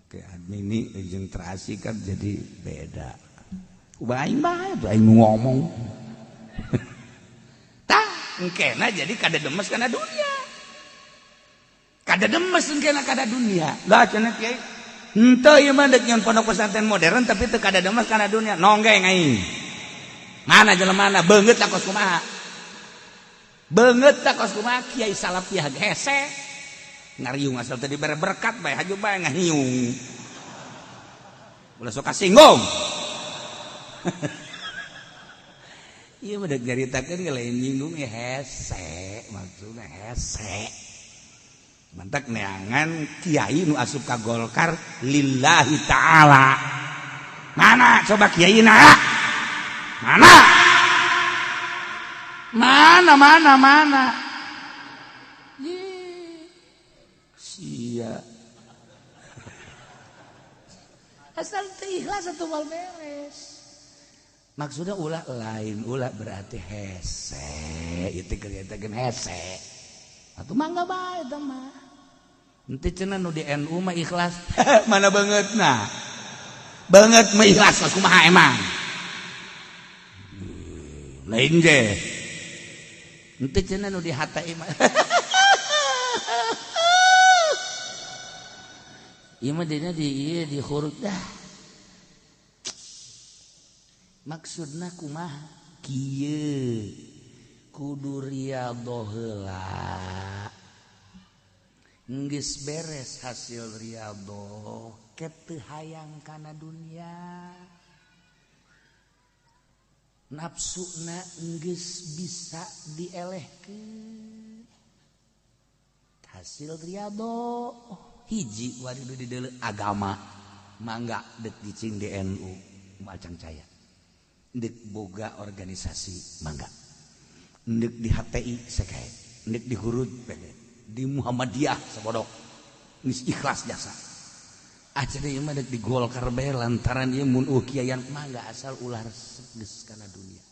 Speaker 1: ke admini jeung terasi kan jadi beda ubah aing bae aing ngomong tah engkena jadi kada demes kana dunia kada demes engkena kada dunia lah cenah kiai henteu ieu mah deuk nyon pondok pesantren modern tapi teu kada demes kana dunia nonggeng aing mana jelemana beungeut lah kos kumaha kiai Salafiyah hese ngariung asal teu dibere berkat bae haju bae ngahiung ulah sok kasinggung iya udah nyaritakeun ge lain nyinggung hese maksudna hese mantak neangan kiai nu asup ka Golkar lillahi ta'ala mana coba kiaina mana sia asal teu ikhlas atuh mal beres Maksudnya ulah lain, ulah berarti hese, itu kelihatan hese. Atau mangga bae eta mah. Ente cenah nu di NU mah ikhlas. Mana bangetna? Banget mah ikhlas kumaha emang. Lain ge. Ente cenah nu di HTI mah. Ieu mah dina di huruf dah. Maksudna kumaha kieu kudu riyadhah heula geus beres hasil riyadhah ket teu hayang kana dunya nafsuna geus bisa dielehkeun hasil riyadhah hiji waridu di deuleu agama mangga deuk dicing di NU macang caya ndek boga organisasi mangga ndek di HTI sakae ndek di hurud di Muhammadiyah sabodok geus ikhlas jasa aja deui mah ndek di Golkar bae lantaran ieu mun kiayan mangga asal ulah resep geus kana dunia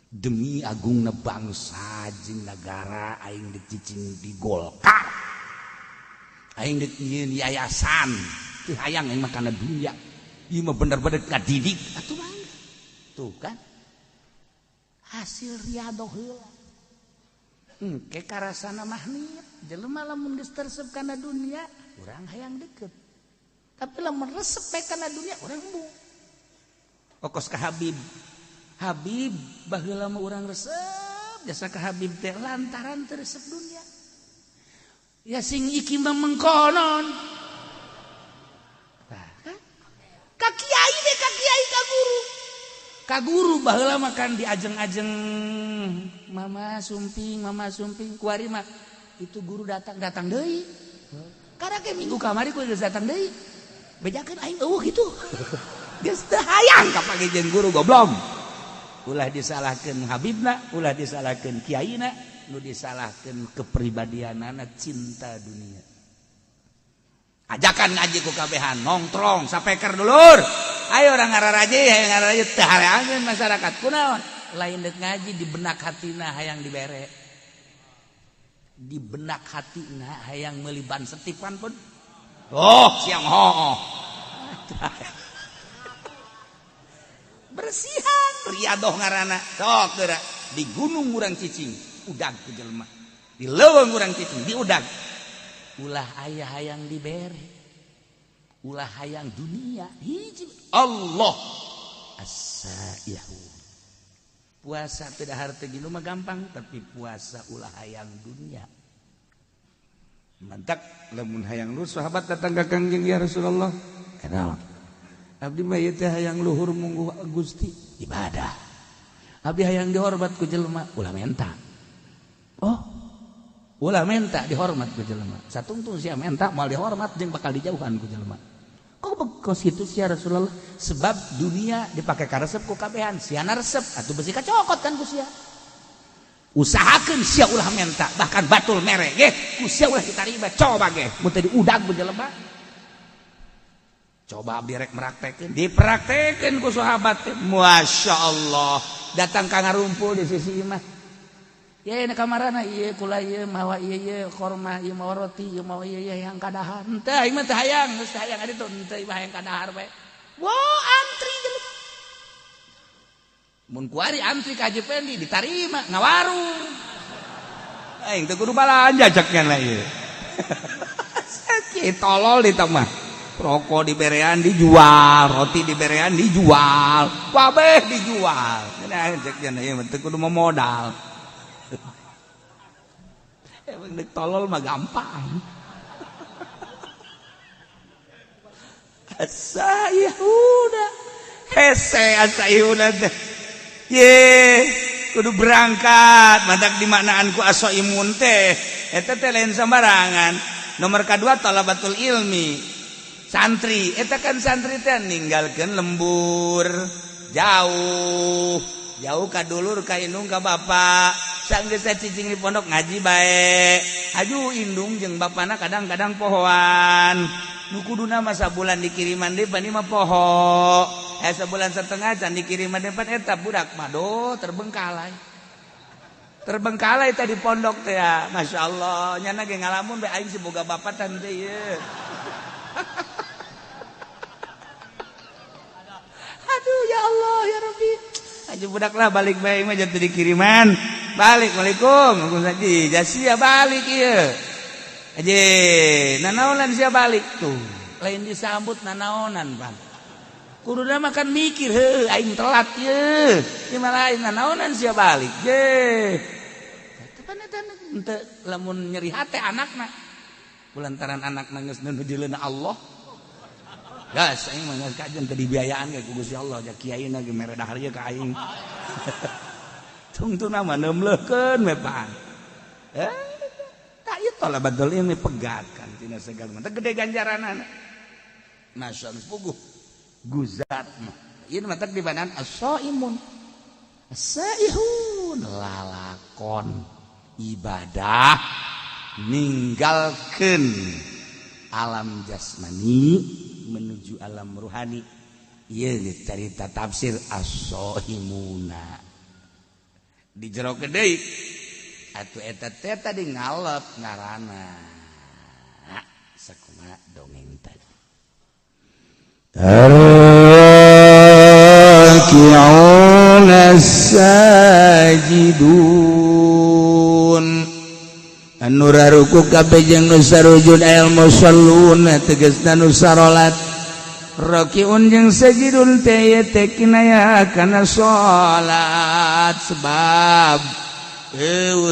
Speaker 1: demi agungna bangsa jeung nagara aing dek cicing di Golkar aing dek nyieun yayasan teu hayang aing mah kana dunia ieu mah bener-bener kadidik atuh tuh kan hasil riyadhah heula engke karasana mah niat jelema lamun geus tersep kana dunia urang hayang deukeut tapi lamun resep bae kana dunia urang embung okos ka Habib baheula mah urang resep jasa ka Habib teh lantaran teu resep dunia ya sing iki mah mengkonon nah kan ka kiai deh ka kiai ka guru kaguru baheula makan di ajeng-ajeng mama sumping kuari mah itu guru datang deui karena ke minggu kamari ku geus datang deui bejakeun aing eueuh kitu geus teu hayang kapake jeung guru goblok ulah disalahkeun habibna ulah disalahkeun kiaina nu disalahkeun kepribadianana cinta dunia ajakan ngaji ku kabehan nongkrong sapeker dulur ayo orang ngararaji teu hareangeun masyarakat kunaon lain deuk ngaji di benak hatina hayang dibere di benak hatina hayang meuli ban setipan pun siang hooh bersihan riyadhah ngaranna sok geura di gunung urang cicing udag ku jelema di leuweung urang cicing di udag ulah aya hayang dibere ulah hayang dunia hiji Allah as-saihu puasa teu dahar teu ginu mah gampang tapi puasa ulah hayang dunia mantak lamun hayang luhur sahabat datang ka Kangjeng ya Rasulullah kenal abdi mah ieu teh hayang luhur mungguh Gusti ibadah abdi hayang dihormat ku jelema ulah menta ulah menta dihormat ku jelema satungtung sia menta moal dihormat jeung bakal dijauhan ku jelema kok kitu sia Rasulullah sebab dunia dipake karesep ku kabehan siana resep atuh besi kacokot kan ku sia usahakeun sia ulah menta bahkan batul mere ge ku sia ulah ditarima coba ge mun teh diudag ku jelema coba abdi rek meraktekeun dipraktekeun ku sahabat teh masyaallah datang ka ngarumpul di sisi imah ya ini kamarana iya kula iya mawa iya korma iya mawa roti iya mawa iya yang kadahar entah iya teh hayang geus teh hayang aditu entah iya hayang kadahar bae wow antri jelema mun kuari antri ka Haji Pendi ditarima ngawarung aing teh kudu balanja ceknya lah ieu sakit tolol di teh mah rokok diberean dijual roti diberean dijual kabeh dijual nah ceknya ieu teh kudu modal emang dek tolol mah gampang asayuda hese asayuda teh ye kudu berangkat madak di manaan ku aso imun teh eta teh lain sembarangan nomor kedua talabatul ilmi santri eta kan santri teh ninggalkeun lembur jauh ka dulur ka indung ka bapak sanggeus cicing di pondok ngaji bae aju indung jeung bapana kadang-kadang pohoan nu kuduna masa bulan dikiriman depan mah poho sebulan setengah can dikiriman depan eta budak mado terbengkalai tadi pondok teh ya Masya Allah nyana ge ngalamun be aing siboga bapatan teh ye aduh ya Allah ya Rabbi aja budak lah balik bae mah jadi dikiriman balik Waalaikum ngomong saji jasia balik ieu aja nanaonan sia balik tuh lain disambut nanaonan Bang kuduna makan mikir heuh aing telat ye ieu mah lain nanaonan sia balik ye ente lamun nyeri hate anakna kulantaran anakna geus nuju leuna Allah gas aing mah geus kajen teu dibiayaan ka Gusti Allah ja kiaina ge mere dahar ieu ka aing tungtuna mah neumleukeun we Pak tak ieu lah badal ini pegatkan tina segala mah teu gede ganjaranana masya Allah puguh guzat mah ieu mah teh dibandang as-shaimun as-saihun lalakon ibadah ninggalkeun alam jasmani menuju alam ruhani ieu carita tafsir as-shaimuna di jero deui atuh eta teh tadi ngalep ngaranna sakumaha dongeng tadi raki'una sajidun anu raruku kabeh jeung nu sarujud al musallun tegasna nu sarolat raki'un jeung sajidun teh teh kinaya kana salat sebab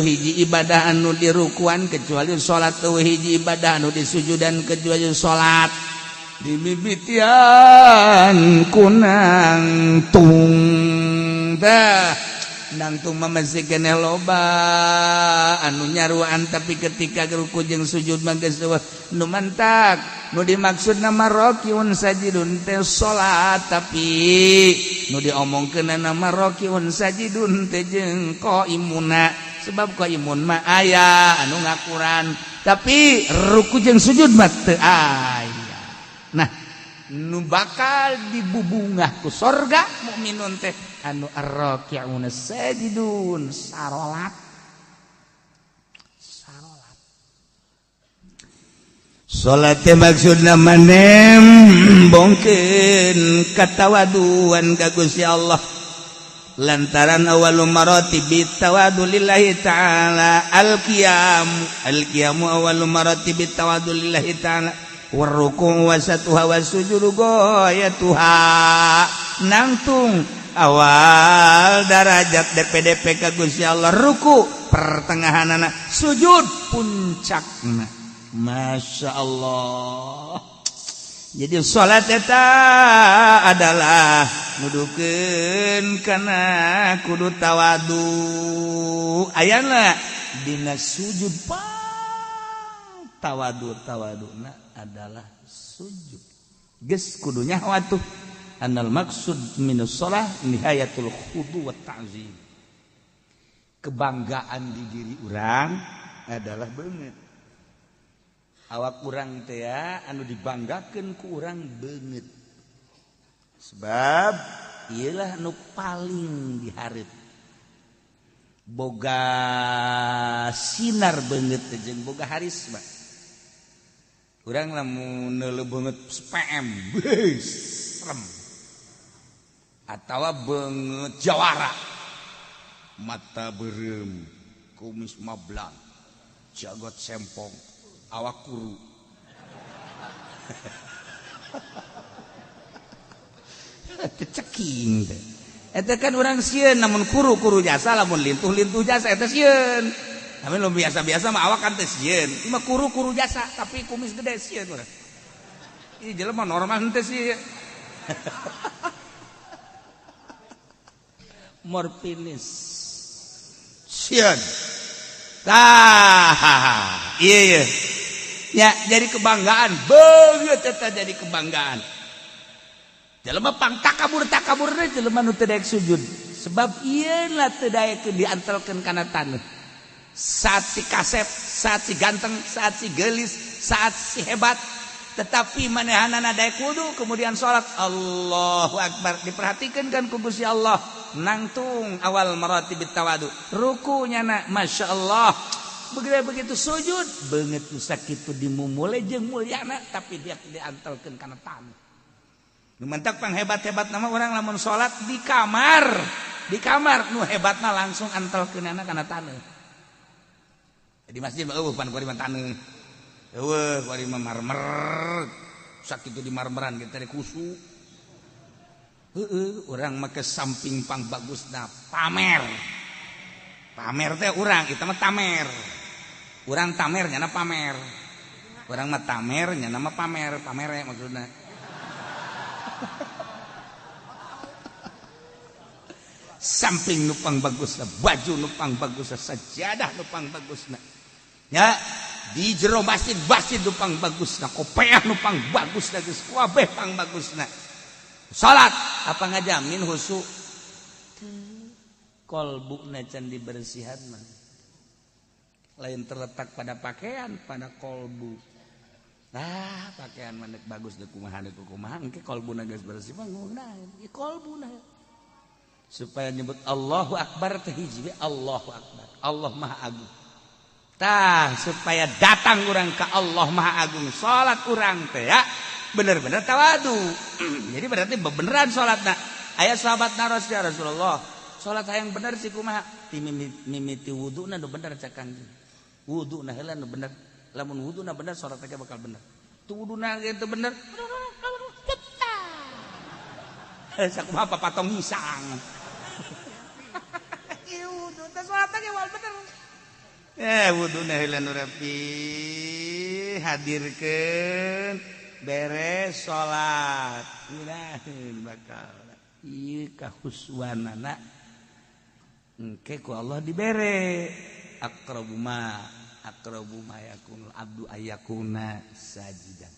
Speaker 1: hiji ibadah anu dirukuan kecuali salat hiji ibadah anu disujudan kecuali salat dimimitian kunang tung dah nangtung mamasi keneh loba anu nyaruan tapi ketika ruku jeung sujud mah geus nu mantak nu dimaksud nama rakiun sajidun teh salat tapi nu diomongkeun nama rakiun sajidun teh jeung qaimuna sebab qaimun mah aya anu ngakuran tapi ruku jeung sujud mah teu aya nah nu bakal dibubungah ku sorga mukminun teh anu ar-raki'una sajidun sarolat salat teh maksudna manem bongkeun katawaduan ka Gusti Allah lantaran awalul maratibit tawadu lillahi ta'ala al-qiyam awalul maratibit tawadu lillahi ta'ala warruku wasatuha wasujudu goyatuha nangtung awal darajat DPDP ka Gusti Allah ruku pertengahanana sujud puncakna Masya Allah jadi salat eta adalah nudukeun kana kudu tawadu ayana dina sujud tawaduna adalah sujud geus kudunya watuh annal maksud minus shalah nihayatul khudu wa ta'zim kebanggaan di diri urang adalah beungeut awak urang teh anu dibanggakeun ku urang beungeut sebab iyalah nu paling dihareup boga sinar beungeut teh jeung boga harisma urang lamun neuleuh beungeut spm beus serem atawa beungeut jawara mata beureum kumis mablang jagot sempong awak kuru ceking teh eta kan urang sieun namun kuru jasa lamun lintuh jasa eta sieun tapi lo biasa mah awak kan teh sieun mah kuru jasa tapi kumis gede sieun urang ieu jelema normal teh sieun morfinis sieun tah iya ya jadi kebanggaan beungeut eta jadi kebanggaan jelema pang takabur teh jelema nu teu daek sujud sebab ieu lah teu daek diantelkeun kana taneuh saat si kasep saat si ganteng saat si geulis saat si hebat tetapi manehanana daek wudu kemudian salat Allahu akbar diperhatikan kan ku Gusti Allah nangtung awal maratibit tawadu rukunya na masyaallah begitu sujud beungeut nu sakitu dimumule jeung mulyana tapi dia diantelkeun kana tanah nu mentak panghebat-hebat nama orang lamun salat di kamar nu hebatna langsung antelkeunana kana tanah di masjid eueuh pan kuari mah taneuh eueuh kuari mah marmer sakitu di marmeran kita teh kusu heueuh urang make samping pang bagusna pamer teh urang kita mah tamer urang tamer nyana pamer urang mah tamer nyana mah pamer pamere maksudna samping nupang bagusna baju nupang bagusna sajadah nupang bagusna ya di jero masjid nupang bagusna kopeah nupang bagusna geus kabeh pang bagusna salat apa ngajamin husu kolbuna can dibersihan mah lain terletak pada pakaian pada kolbu pakaian mandek bagus dek kumaha engke kolbuna geus bersih mah ngeunaheun ieu kolbuna supaya nyebut Allahu akbar teh hiji Allahu akbar Allah maha agung supaya datang urang ka Allah maha agung salat urang teh ya bener-bener tawadu jadi berarti beneran salatna aya sahabatna Rasulullah salat hayang bener sih kumaha ti mimiti wuduna nu bener cak Kangjeng wuduna heula nu bener lamun wuduna bener salat teh bakal bener tu wuduna ge teu bener sakumaha papatong hisang ieu wudu teh salat teh wal bener wuduna heula nu rapi hadirkeun beres salat ngiraheun bakal ieu kahuswanana engke ku Allah dibere aqrabu ma yakunul abdu ayakuna sajidan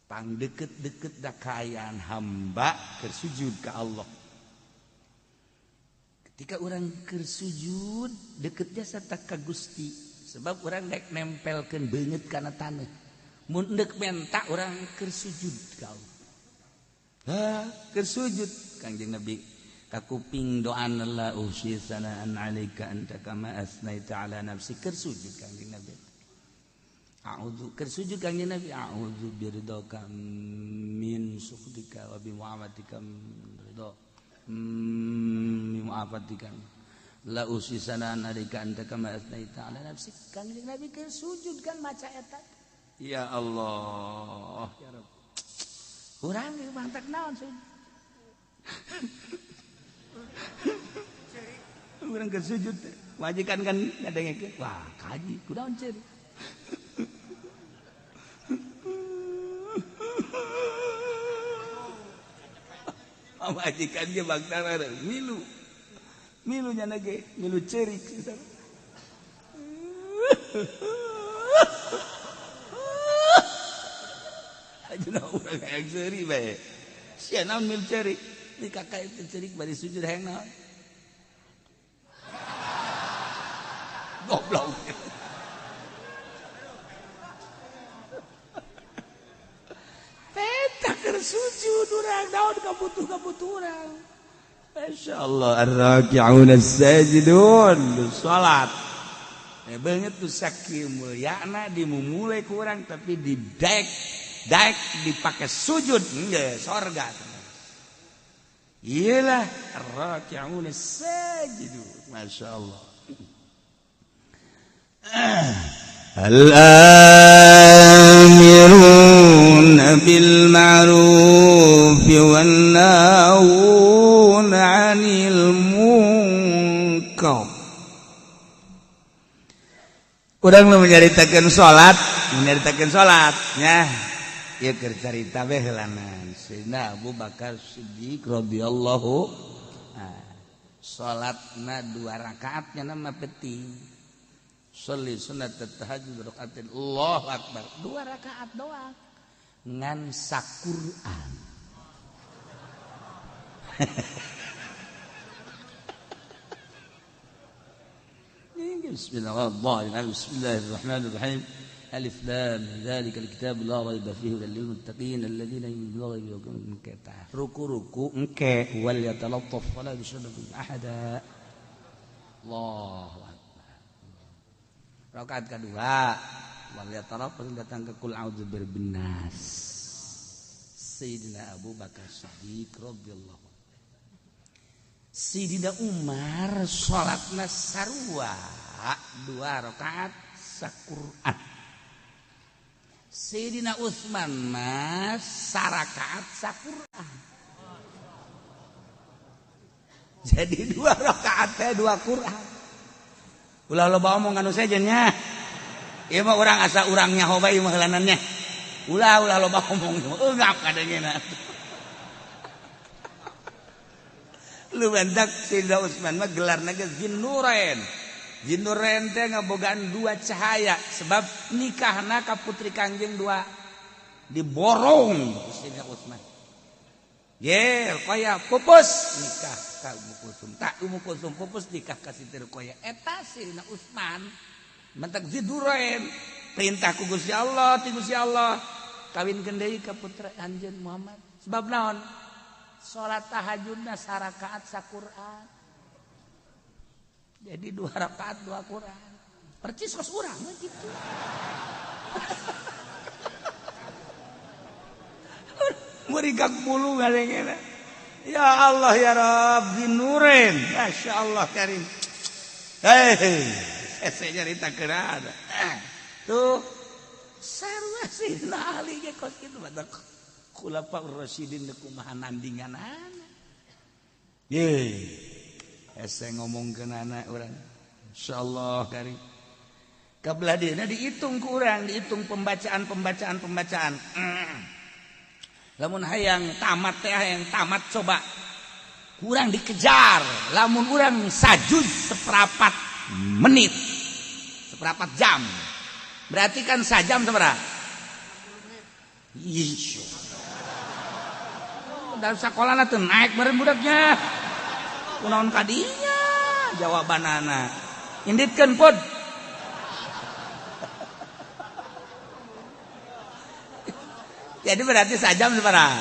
Speaker 1: pang deket-deket da kaayaan hamba keur sujud ka Allah ketika urang keur sujud deketnya sarta ka Gusti sebab urang dek nempelkeun beungeut kana taneuh mun deuk menta urang keur sujud ka Allah keur sujud Kangjeng Nabi kakuping doana la usyi sanaan alaika anta kama asnaita ala nafsi keur sujud Kangjeng Nabi a'udzu keur sujud Kangjeng Nabi a'udzu biridaka min sukhtika wa bi mu'amatika ridha mu'afatika la usyi sanaan alaika anta kama asnaita ala nafsi Kangjeng Nabi keur sujud kan maca eta ya Allah ya Rabb urang ge bantak naon sih urang keur sujud majikan kan ngadengekeun wah kaji kunaon ceri majikan ge bagtara milu nya ge milu ceri ajeuna urang hayang ceri bae sia naon milu ceri di kakak itu cerik bari sujud hayang naon goblok peta keur sujud urang naon kabutuh urang masyaallah ar-raki'un as-sajidun salat beungeut tu sakieu mulyana dimumule ku urang tapi daek dipake sujud geus sorga iyalah ar-raki'un as-sajidun masyaallah al-amiruna bil ma'ruf wan nahuna 'anil munkar urang nu nyaritakeun salat nya ieu keur carita bae heulana Sayyidina Abu Bakar Siddiq radhiyallahu salatna 2 rakaat nya nama penting sholli sunat tahajud rakaatin Allahu akbar 2 rakaat doang ngan saquran bismillahirrahmanirrahim Alif lam dzalikal kitabul la raiba fihi hudal lil muttaqin alladziina yu'minuna bil ghaibi. Ruku engke wal yatalattaf wala yusyriku ahada. Allahu akbar. Rakaat kedua wal yatalattaf datang ke qul a'udzu birabbin nas. Sayyidina Abu Bakar Siddiq radhiyallahu anhu. Sayyidina Umar salatna sarua 2 rakaat saquran. Sayyidina Utsman mah sarakaat saquran. Jadi 2 rakaat teh 2 Quran. Ulah loba omong anu sejennya. Ieu mah urang asa urang nyaho bae mah heulanannya. Ulah loba omong. Eungap kadengena. Lu bentak Sayyidina Utsman mah gelarna ge Zinnurain. Zinnurain teh ngabogaan 2 cahaya sebab nikahna ka putri Kangjeng 2 diborong Sayyidina Utsman. Ye, Ruqayyah pupus nikah ka Ummu Kulsum. Tak Ummu Kulsum pupus nikah ka Siti Ruqayyah. Eta Sayyidina Utsman mentak Zinnurain perintah ku Gusti Allah, ti Gusti Allah kawinkeun deui ka putra Anjeun Muhammad. Sebab naon? Salat tahajudna sarakaat saquran. Jadi 2 rakaat 2 Quran. Percis kos urang mah kitu. Murigak bulu ngadengena. Ya Allah ya Rabb Zinnurain. Masyaallah karim. Hei, saya cerita kerana. Tuh sarua Sayyidina Ali ge kos kitu badak. Khulafaur Rasyidin kumaha nandinganana. Ye. Ese ngomongkeun anak urang. Insyaallah karim. Kabelah dina dihitung ku urang, dihitung pembacaan. Lamun hayang tamat teh hayang tamat coba. Kurang dikejar. Lamun urang sajuz seperempat menit. Seperempat jam. Berarti kan sajam sabaraha? Iya. Dalam sekolah teu naik bareng budaknya. Kunaon kadinya jawabanana. Inditkeun pod. Jadi berarti sajam sabaraha?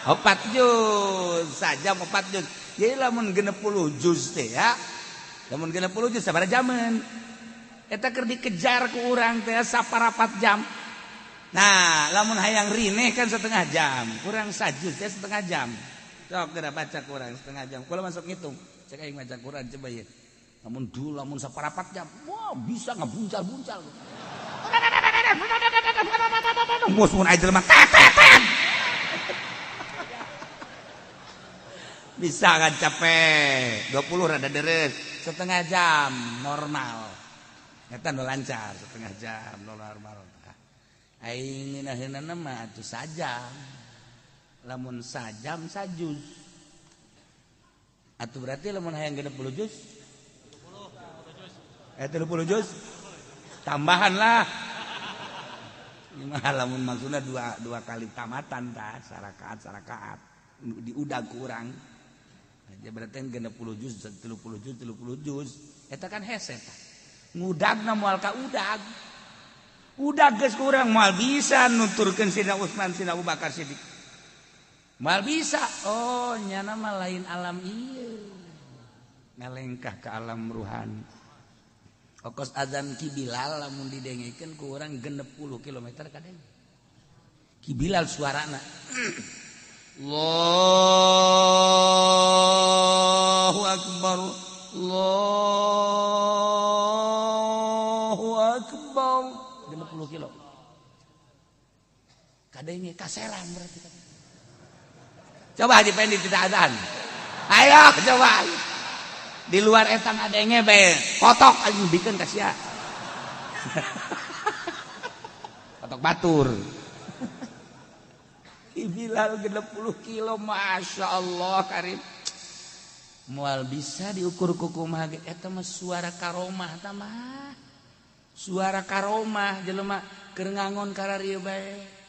Speaker 1: 4 juz. Sajam 4 juz. Jadi lamun 60 juz teh ya. Lamun 60 juz sabaraha jaman? Eta keur dikejar ku urang teh saparapat jam. Nah, lamun hayang rineh kan setengah jam, kurang sajuz teh setengah jam. Sok geura baca kurang setengah jam. Kula masuk ngitung, cek aing baca Quran coba ye. Lamun saparapat jam, wah bisa ngabuncal-buncal. Mus mun aya jelema tetet. Bisa kan capek, 20 rada deres, setengah jam normal. Eta nu lancar setengah jam normal. Aing nginaheunana mah atuh sajam. Lamun sajam sajuz. Atuh berarti lamun hayang 60 juz? 30 juz. Tambahan lah. Lamun maksudna dua kali tamatan tah, sarakaat. Diudag kurang. Jadi berarti 60 juz, 30 juz. Eta kan hese tah. Ngudagna moal ka udag. Udah geus kurang mal bisa nuturkeun Sayyidina Utsman, Sayyidina Abu Bakar Siddiq. Mal bisa. Oh, nyana mah lain alam ieu. Ngalengkah ke alam ruhani. Okos azan Ki Bilal lamun didengekeun ku urang 60 km kadeng. Ki Bilal suarana. Allahu akbar. Allahu akbar. 50 kilo. Kadenge kaserang berarti. Coba Haji Pendi tidak azan. Ayo coba. Di luar eta ngadenge bae kotok anjing bikeun ka sia. Kotok batur. Bilal 60 kilo Masya Allah karim. Moal bisa diukur kukumaha ge eta mah suara karomah tah mah. Suara karomah jelema keur ngangon kararieu bae.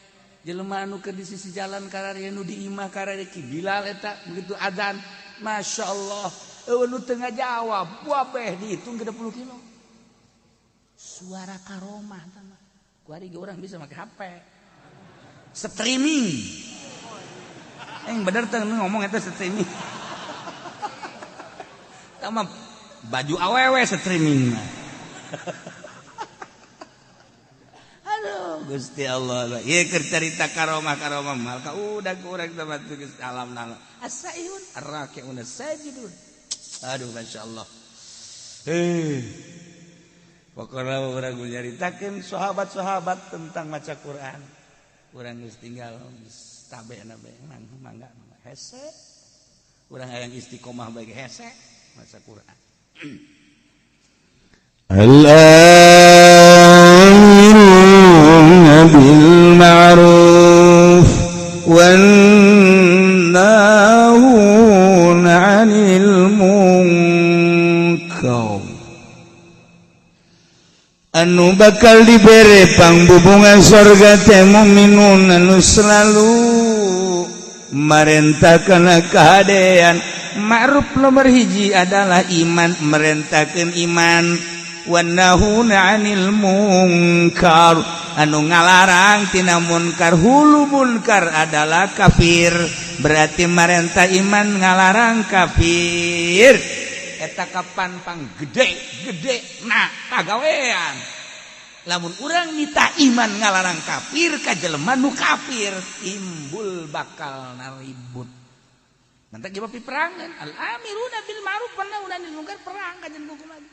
Speaker 1: Jelema anu keur di sisi jalan kararieu nu di imah kararieu Ki Bilal eta begitu adzan Masya Allah. Eueuh nu teu ngajawab buah beh dihitung 30 kilo. Suara karomah tah mah. Kuari ge urang bisa make HP. Streaming. Bener teh ngomong eta streaming. Tama baju awewe streaming. Aduh, Gusti Allah. Ieu keur carita karomah mal ka udah urang teh batu geus alam nang. As-saihun ar-raki'un as-sajidun. Aduh, masyaallah. Pokoknya orang nyaritakeun sahabat-sahabat tentang maca Quran. Urang geus tinggal tabena bae mangga hese. Urang hayang istiqomah bae hese maca Quran. Al-amiruna bil ma'ruf wan nahuna 'anil munkar. Anu bakal dibere pangbubungan surga teh mukminun anu selalu merentahkeun kahadean. Ma'ruf nomor hiji adalah iman, merentahkeun iman. Wan nahuna 'anil munkar, anu ngalarang tina munkar. Hulu munkar adalah kafir, berarti merentah iman ngalarang kafir. Eta kapan pang gede nah pagawean. Lamun urang nita iman ngalarang kafir ka jelema nu kafir, timbul bakal naribut. Nanti jawab perangan. Al-amiruna bil ma'ruf wan nahuna 'anil munkar, perang ka jeung hukum lagi.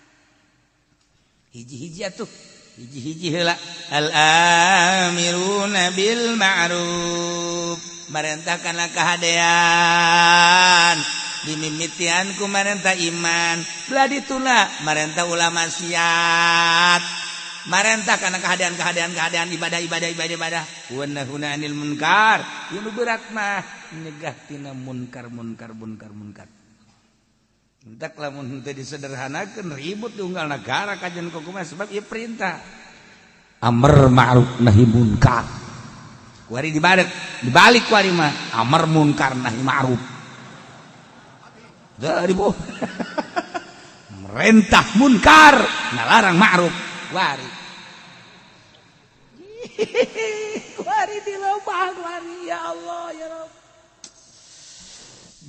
Speaker 1: Hiji-hiji atuh. Hiji-hiji heula. Al-amiruna bil ma'ruf, merentahkanlah kahadean. Dimimitian ku marentah iman, beladi tula marentah ulama maksiat, marentah kana keadaan ibadah. Wa nahuna 'anil munkar, yang berat mah nyegah tina munkar. Entak lamun teu disederhanakeun ribut diunggal negara kajian kumaha sebab ieu perintah amr ma'ruf nahi munkar. Kuari dibalik kuari mah amr munkar nahi ma'ruf. Dari boh. Merentah munkar, ngalarang ma'ruf. Wari dilobah, wari ya Allah ya Rabb.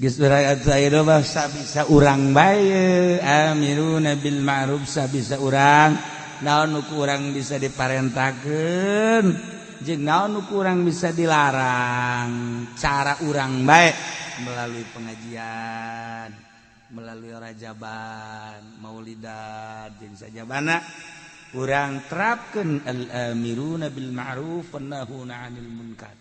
Speaker 1: Geus urang aya mah sabisa urang bae, amiruna bil ma'ruf sabisa urang, naon nu urang bisa diparentakeun, jeung naon nu urang bisa dilarang. Cara urang bae melalui pengajian, melalui rajaban, maulidan, jeung sajabana urang terapkeun al-amiruna bil ma'ruf wan nahuna 'anil munkar.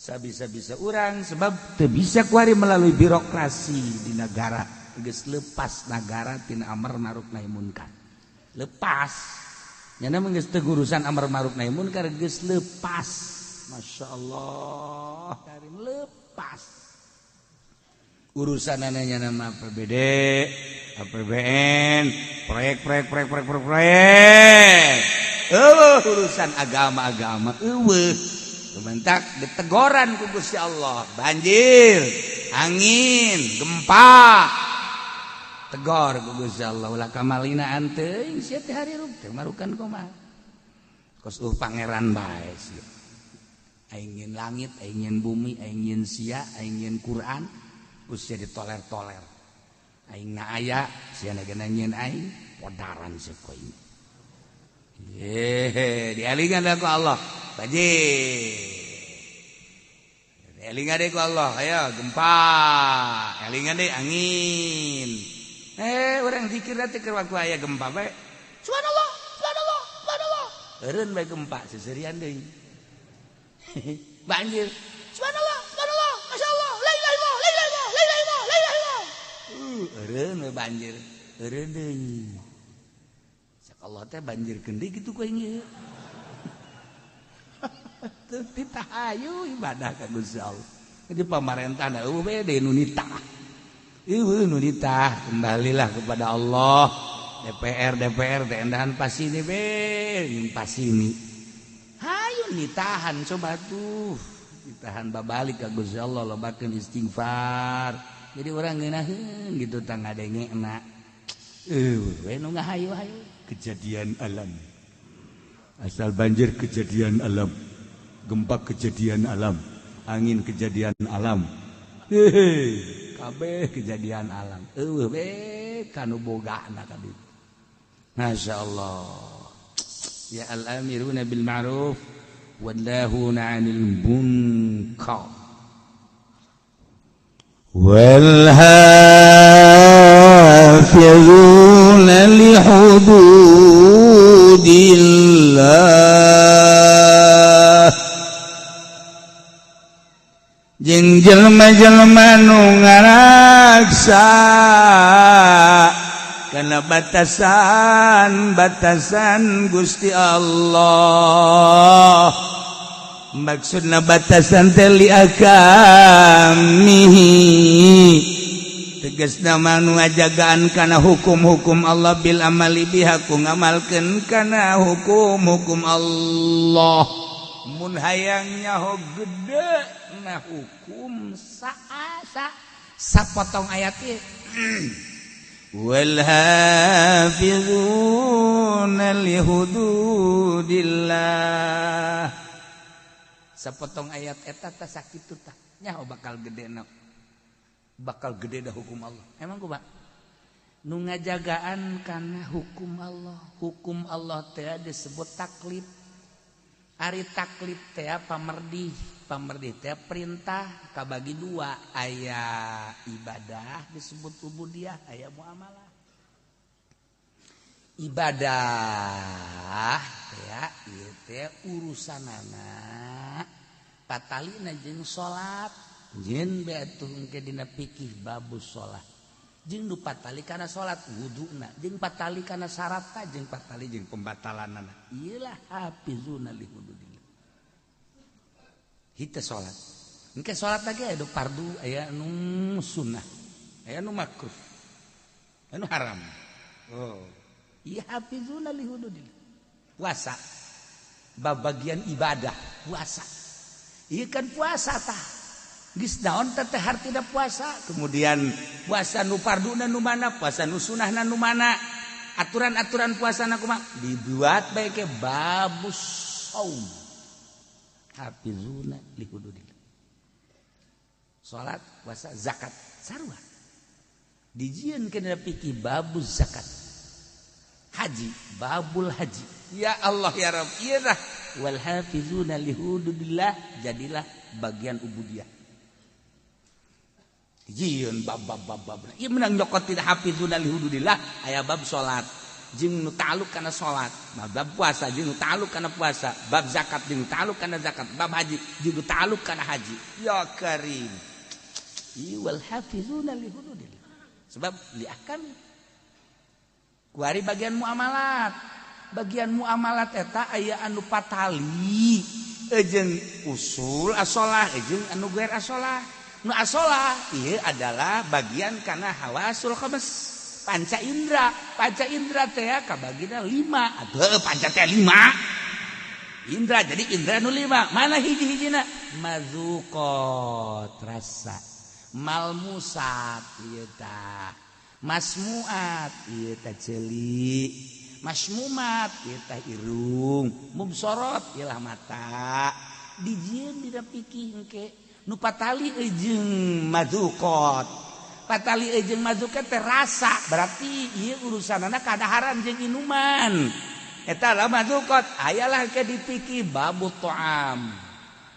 Speaker 1: Sabisa-bisa urang sebab teu bisa kuari melalui birokrasi di negara, geus leupas negara tina amar ma'ruf nahi munkar. Lepas. Nyana mah geus teu urusan amar ma'ruf nahi munkar, geus leupas. Masyaallah, karim lepas. Urusan ananya nama APBD, APBN, proyek. Urusan agama. Sementak ditegoran ku Gusti Allah, banjir, angin, gempa. Tegor ku Gusti Allah, ulah kamalina anteuing sia teh hari rub teh marukan kumaha. Kos pangeran bae sia. Aingin langit, aingin bumi, aingin sia, aingin Quran. Usia ditoler-toler. Aing na aya, sia ngeunanyeun aing, podaran sia ku aing. Dialingan ku Allah. Baji. Dialingan deui ku Allah, ayo gempa. Elingan deui angin. Urang zikir teh keur waktu aya gempa bae. Subhanallah. Eureun bae gempa seserian deui. Banjir. Subhanallah. Masyaallah. La ilaha illallah. Eureun we banjir. Eureun deui. Sak Allah teh banjirkeun deui kitu ku aing ieu. Teu ditahayu ibadah ka Gusti Allah. Jadi pamarentahna eueuh we deui nu nitah. Eueuh nu nitah, kembalilah kepada Allah. DPR teh endahan pasini be, nyung pasini. Hayu nitahan coba tuh. Ditahan babalik ka Gusti Allah, lobakeun istighfar. Jadi orang ngeunaheun gitu tang ngadengena. We nu ngahayu-hayu kejadian alam. Asal banjir kejadian alam, gempa kejadian alam, angin kejadian alam. Kabeh kejadian alam. Kanu bogana ka ditu. Masyaallah. Ya al-amiruna bil ma'ruf wannahuna 'anil munkar. Wal hafizuna li hududillah. Jeung jelema-jelema nu ngaraksa kana batasan Gusti Allah. Maksudna batasan teh li akamihi, tegasna manu ngajagaan kana hukum-hukum Allah bil amali biha ku ngamalkeun kana hukum-hukum Allah. Mun hayang nyaho gede na hukum sapotong ayat ieu. Wal hafizuna li hududillah. Sapotong ayat eta teh sakitu tah nyaho bakal gedena. Bakal gede dah hukum Allah. Emang kumaha? Nu ngajagaan kana hukum Allah. Hukum Allah teh disebut taklif. Ari taklif teh pamerdih. Pamerdih teh perintah kabagi dua, aya ibadah disebut ubudiyah, aya muamalah. Ibadah ya ieu teh urusanana patalina jeung salat. Jeung beatuh engke dina fikih babus salat. Jeung nu patali kana salat wuduna, jeung patali kana syaratna, jeung patali jeung pembatalanana. Ieulah hafizuna li hududillah. Hita sholat, engke sholat lagi aya fardu, aya nu sunnah, aya nu makruh, aya nu haram. Oh, iya hafizuna li hududillah. Puasa, bagian ibadah puasa. Iya kan puasa tah, geus naon teh hartina puasa. Kemudian puasa nu farduna nu mana, puasa nu sunnahna nu mana, aturan-aturan puasana kumaha dibuat bae ke babus saum. Hafizuna li hududillah. Salat, puasa, zakat, sarua. Dijieun kana fikih babuz zakat. Haji, babul haji. Ya Allah ya Rabb, ieu wal hafizuna li hududillah jadilah bagian ubudiyah. Dijieun bab-bab. Ieu menang nyokot tidak hafizuna li hududillah aya bab salat. Jeung nu ta'alluq kana salat, bab puasa jeung nu ta'alluq kana puasa, bab zakat jeung nu ta'alluq kana zakat, bab haji jeung nu ta'alluq kana haji. Ya Karim. Wal hafizuna li hududillah. Sebab li ahkam. Kuari bagian muamalat. Bagian muamalat eta aya anu patali, jeung usul asolah, jeung anu gair asolah. Nu asolah ieu adalah bagian kana hawasul khamis. Panca indra teh kabagina 5 atuh panca teh 5 indra jadi indra nu 5 mana hiji-hijina mazuqat rasa malmusat ieu tah masmuat ieu tah ceuli masmumat ieu tah irung mubsorot ieu mata dijieun dina fikih engke nu patali jeung mazuqat patali jeung mazukat teh rasa berarti ieu urusanana kadaharan jeung inuman eta lah mazukat ayalah ke dipikir babut ta'am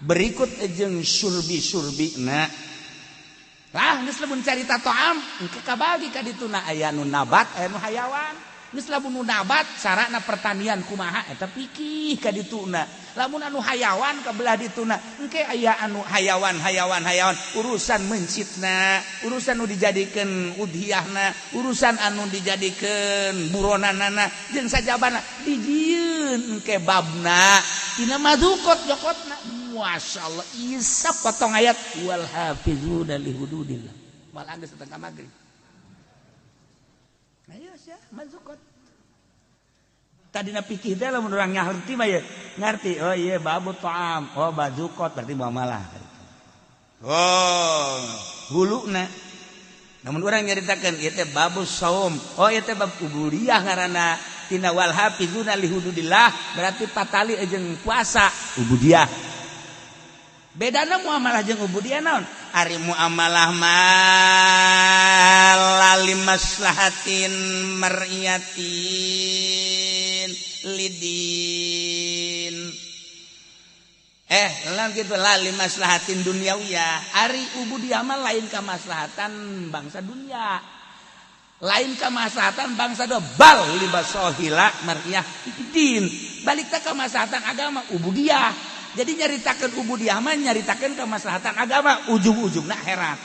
Speaker 1: berikut jeung surbi-surbina lah geus lamun carita ta'am engke kabagi ka dituna aya nu nabat aya nu hayawan geus lamun nu nabat sarana pertanian kumaha eta pikih ka dituna lamun anu hayawan kabelah dituna engke aya anu hayawan urusan mencitna urusan nu dijadikeun udhiyahna urusan anu dijadikeun buronanana jeung sajabana dijieun engke babna tina madzuqat jokotna masyaallah isa potong ayat wal hafizuna li hududillah mal geus setengah magrib ayo sia madzuqat tadina pikir teh lamun urang ngarti mah ya ngarti oh iya babu ta'am oh bazukot berarti muamalah oh huluna namun urang nyaritakeun ieu teh babu saum oh ieu teh bab ubudiyah ngaranna tina wal hafizuna li hududillah berarti patali jeung puasa ubudiyah. Bedana muamalah jeung ubudiyah naon? Ari muamalah mah limaslahatin mar'iyatin lidin. Lain gitu lah limaslahatin dunyawiyah. Ari ubudiyah mah lain ka maslahatan bangsa dunia. Lain ka maslahatan bangsa do bal libasohila mar'iyah din. Balik ka maslahatan agama ubudiyah. Jadi nyaritakeun ubudiyah mah nyaritakeun kemaslahatan agama, ujung-ujungna akhirat.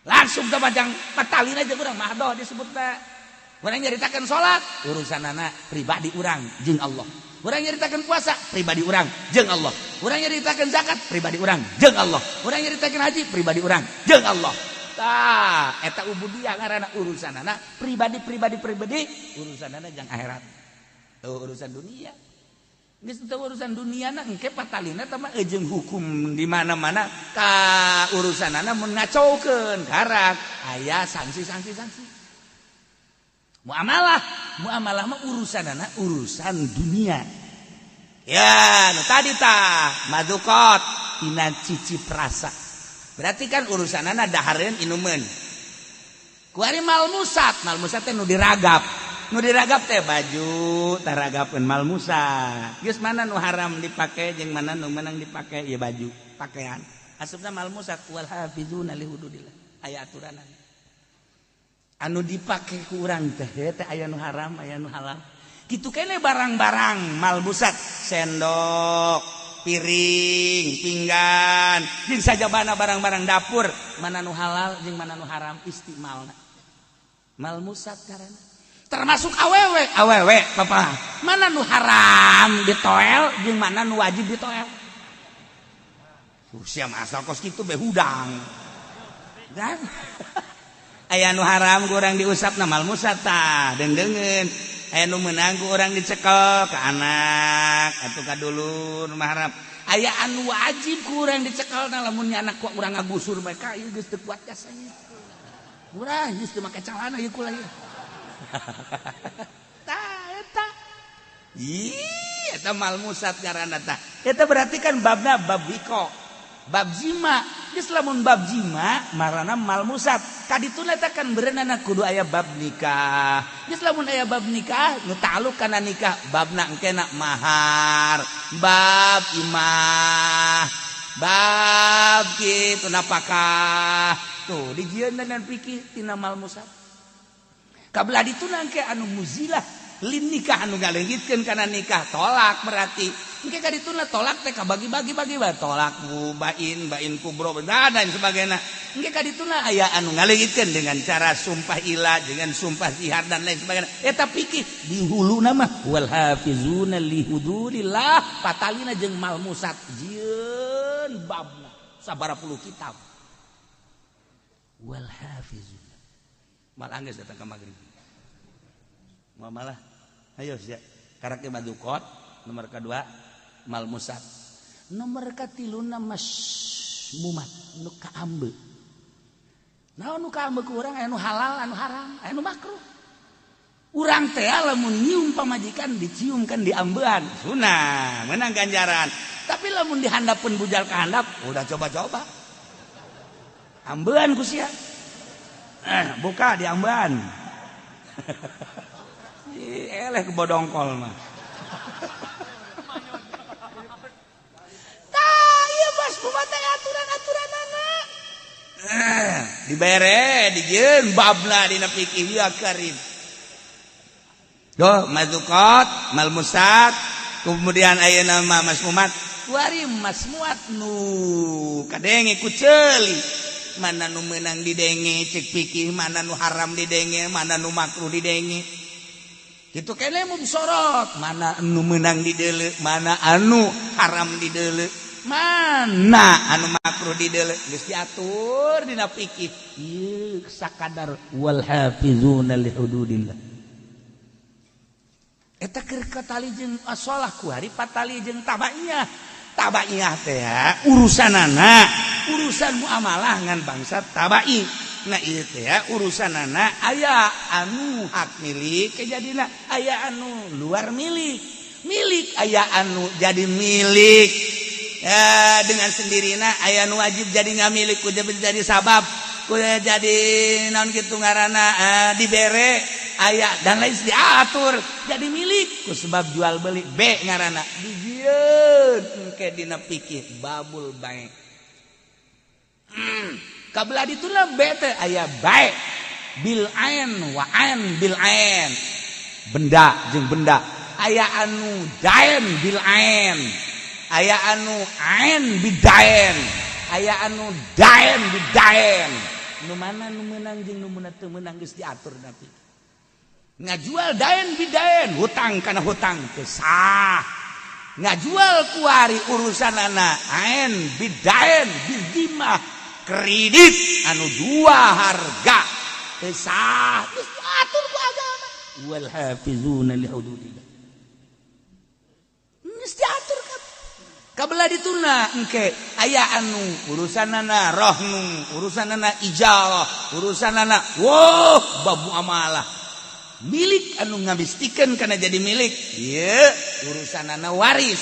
Speaker 1: Langsung ka bajang patalina jeung urang mah doh disebutna. Urang nyaritakeun salat, urusanana pribadi urang jeung Allah. Urang nyaritakeun puasa, pribadi urang jeung Allah. Urang nyaritakeun zakat, pribadi urang jeung Allah. Urang nyaritakeun haji, pribadi urang jeung Allah. Tah, eta ubudiyah ngaranna urusanana pribadi, urusanana jeung akhirat. Tuh urusan dunia. Geus teu urusan dunia na engke patalina teh mah jeung hukum di mana-mana ka urusanana mun ngacaukeun karak aya sanksi. Muamalah mah urusanana urusan dunia. Ya, nu tadi tah madzuqat tina cicip rasa. Berarti kan urusanana dahareun inumeun. Kuari malmusat teh nu diragap. Nu diragap teh baju, taragapeun malmusat. Geus mana nu haram dipake jeung mana nu meunang dipake ya baju, pakaian. Asupna malmusat wal hafizuna li hududillah. Aya aturanna. Anu dipake ku urang teh aya nu haram, aya nu halal. Kitu keneh barang-barang malmusat, sendok, piring, pinggan, jeung sajabana barang-barang dapur, mana nu halal jeung mana nu haram istimalna. Malmusat karana termasuk awewe papa mana nu haram ditoel jeung mana nu wajib ditoel. Sia asal kos kitu be hudang dan aya nu haram ku urang diusapna malmusat tah deungeun aya nu meunang ku urang dicekel ka anak atuh ka dulur mah haram aya anu wajib ku urang dicekelna lamun nya anak ku urang ngagusur bae ka ieu geus teu kuat jasanya urang geus teu make calana ieu kula ieu eta eta malmusat ngaranna tah eta berarti kan babna bab wiko bab jima geus lamun bab jima marana malmusat kadituna eta kan beunana kudu aya bab nikah geus lamun aya bab nikah nu ta'alluq kana nikah babna engkena mahar bab imah bab kitu napakah tuh dijieun dan fikih tina malmusat. Kabelah dituna engke anu muzilah lin nikah anu ngaleungitkeun kana nikah tolak berarti engke ka dituna tolak teh kabagi-bagi bae tolak bain kubro dan sebagainya engke ka dituna aya anu ngaleungitkeun dengan cara sumpah ilah dengan sumpah zihar dan lain sebagainya eta pikir di huluna mah wal hafizuna li hududillah patalina jeung malmusat jieun babna sabaraha puluh kitab wal hafizuna mal anggeus datang ka magrib. Muamalah. Ayo sia. Karake madzuqat, nomor kedua malmusat. Nomor katiluna masmumat, nu kaambe. Naon nu kaambe ku urang anu halal, anu haram, anu makruh. Urang teh lamun nyium pamajikan diciumkan di ambean, sunah, menang ganjaran. Tapi lamun dihandapkeun bujal ka handap, udah coba-coba. Ambean ku sia. Buka diamban eleh kebodongkol mah tah ieu bas kumaha teh aturan-aturanana dibere dijieun babna dina fikih ya karim doh madzuqat malmusat kemudian ayeuna mah masmumat kuari masmuat nu kadenge ku ceuli mana nu menang didenge cek pikih mana nu haram didenge mana nu makruh didenge kitu keneh mubsorot mana nu menang dideuleu mana anu haram dideuleu mana anu makruh dideuleu geus diatur dina fikih ieu sakadar wal hafizuna li hududillah eta keur katali jeung asolah ku hari patali jeung tabaiyah teh urusan muamalah ngan bangsa tabai. Nah ieu teh urusanana aya anu hak milik kejadina aya anu luar milik aya anu jadi milik ya, dengan sendirina aya anu wajib jadi ngamilik kudu jadi sabab kudu jadi naon kitu ngaranna dibere aya dan lain diatur jadi milik ku sebab jual beli B ngaranna dijieun engke dina fikih babul bae kabelah dituna B teh aya bae bil ain wa ain bil ain benda jeung benda aya anu daen bil ain aya anu ain bidaen aya anu daen bidaen nu mana nu meunang jeung nu teu meunang geus diatur napi ngajual daen bidaen hutang kana hutang teu sah ngajual kuari urusanana ain bidaen bizimah kredit anu dua harga teu sah geus diatur ku agama wal hafizuna li hududillah geus diatur kabelah dituna engke aya anu urusanana rohnu urusanana ijalah urusanana babu amalah milik anu ngabistikeun kana jadi milik ieu urusanana waris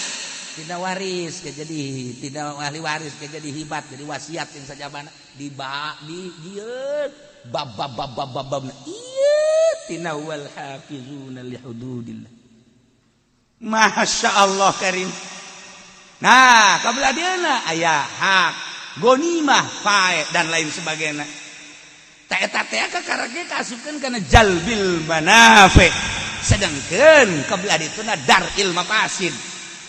Speaker 1: tina waris ke jadi tina ahli waris ke jadi hibat jadi wasiat yang sajabana di dieu bab ieu tina wal hafizuna li hududillah masyaallah karim. Nah, kabelah dieuna aya hak, gonimah, fae dan lain sebagainya. Ta eta teh kakarage kaasupkeun kana jalbil manafi. Sedengkeun kabelah dituna daril mafasid.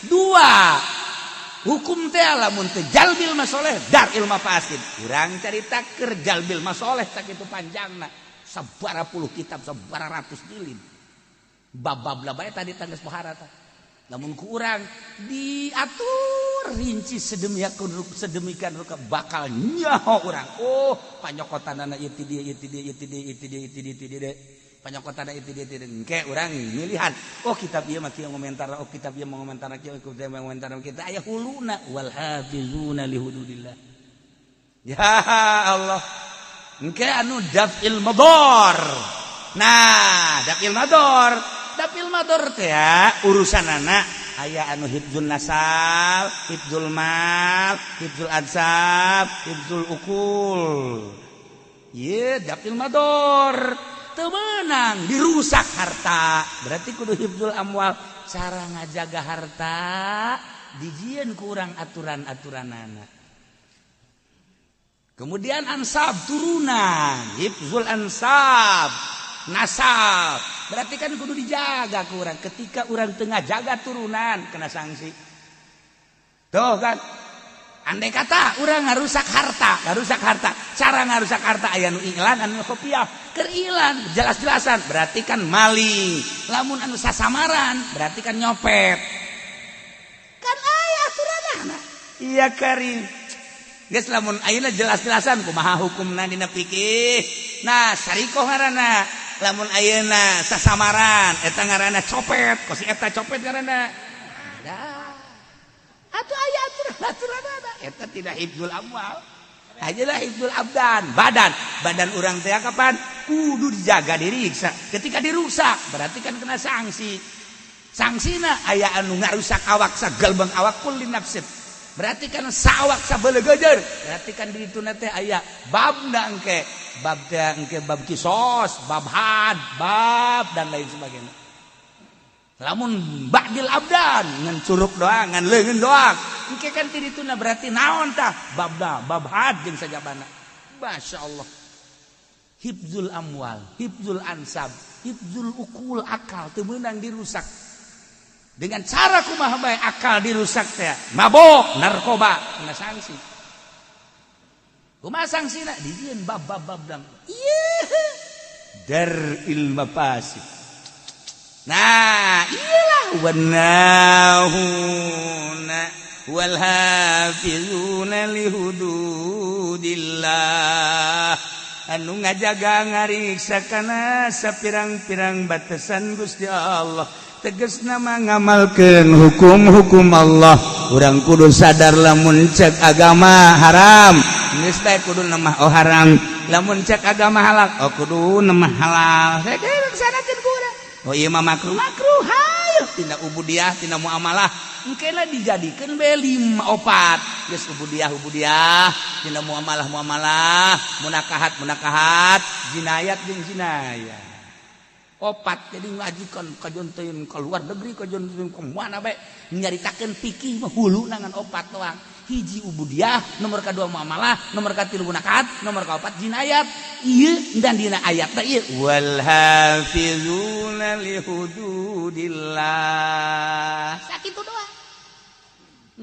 Speaker 1: Dua hukum teh lamun teh jalbil masoleh, daril mafasid. Urang carita keur jalbil masoleh sakitu panjangna. Sabaraha puluh kitab, sabaraha ratus jilid. Bab-bab lah bae tadi tangges pohara tah. Namun ku urang diatur rinci sedemikian rupa bakal nyaho urang panyokotanana ieu ti dieu panyokotanana ieu ti dieu engke urang milihan kitab ieu mah kieu ngomentar kitab ieu mah ngomentar kieu ngomentar kita aya huluna wal hafizuna li hududillah ya Allah engke anu daf'il madar nah daf'il madar teh urusanana aya anu hifdzul nasal, hifdzul mal, hifdzul ansab, hifdzul ukul. Ieu daf'il madar teu meunang dirusak harta. Berarti kudu hifdzul amwal, cara ngajaga harta dijieun ku urang aturan-aturanana. Kemudian ansab turunan, hifdzul ansab, nasab berarti kan kudu dijaga ku urang ketika urang tengah jaga turunan kena sanksi tuh kan andai kata urang ngarusak harta cara ngarusak harta aya nu iklan anu kopiah keur iklan jelas-jelasan berarti kan maling lamun anu sasamaran berarti kan nyopet kan aya aturanana iya karim geus lamun ayeuna jelas-jelasan kumaha hukumna dina fikih nah sarikoh ngaranna lamun ayeuna sasamaran eta ngaranna copet kosi eta copet ngaranna ada atuh aya aturan-aturanna eta tidak hifdzul amwal ajalah hifdzul abdan badan urang teh kapan kudu dijaga diriksa ketika dirusak berarti kan kena sangsina aya anu ngarusak awak sagalbang awak kullin nafsin berarti kan sawak sabeuleug geujeur berarti kan di dituna teh aya babna engke bab teh engke bab kisos bab had bab dan lain sebagainya lamun ba'dil abdan ngan curug doang ngan leungeun doang engke kan ti dituna berarti naon tah babna bab had jeung sajabana masyaallah hifdzul amwal hifdzul ansab hifdzul ukul akal teu meunang dirusak dengan cara kumaha bae akal dirusak teh mabok narkoba kena sanksi kumaha sangsina dijieun bab-bab dam ieu daril mafasid nah iyalah wanahuna wal hafizuna li hududillah anu ngajaga ngariksa kana sapirang-pirang batasan Gusti Allah tegasna mah ngamalkeun hukum-hukum Allah urang kudu sadar lamun cek agama haram geus bae kudu nemah haram lamun cek agama halal kudu nemah halal saeukeun sanakeun ku urang oh iya mah makruh hayu tina ubudiyah tina muamalah engkeuna dijadikeun bae 5 opat geus ubudiyah tina muamalah munakahat jinayat jeung jinayah opat jadi ngajikan kajonteun ka luar negeri kajonteun ka mana bae nyaritakeun fikih mah hulu nangan opat doang hiji ubudiyah nomor kedua muamalah nomor katilu munakahat nomor kaopat jinayat ieu dan dina ayat teh ieu wal hafizuna li hududillah sakitu doang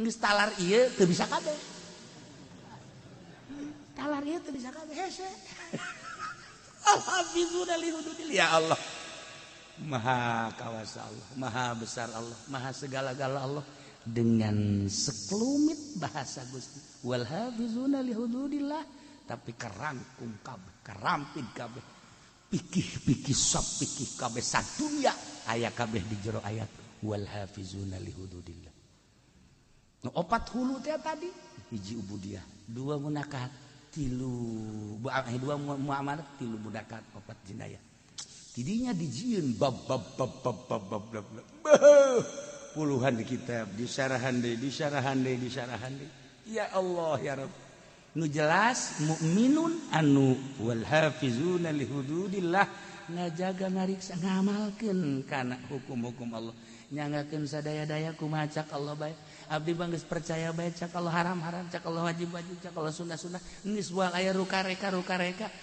Speaker 1: geus talar ieu teu bisa kabeh talar ieu teu bisa kabeh hese al hafizuna li hududillah ya Allah maha kawasa Allah maha besar Allah maha segala-gala Allah dengan sekelumit bahasa Gusti wal hafizuna li hududillah tapi kerangkum kabeh kerampid kabeh pikih sop pikih kabeh sadunya aya kabeh di jero ayat wal hafizuna li hududillah nu opat hulu teh tadi hiji ubudiyah dua munakahat dua muamalah tilu munakahat opat jinayah tidinya dijieun bab puluhan kitab disarahan deui ya Allah ya Rabb nu jelas mukminun anu wal hafizuna li hududillah ngajaga ngariksa ngamalkeun kana hukum-hukum Allah nyangakeun sadaya-daya kumaha cak Allah bae abdi bang geus percaya bae cak Allah haram-haram cak Allah wajib-wajib cak Allah sunah-sunah geus moal aya ruka-reka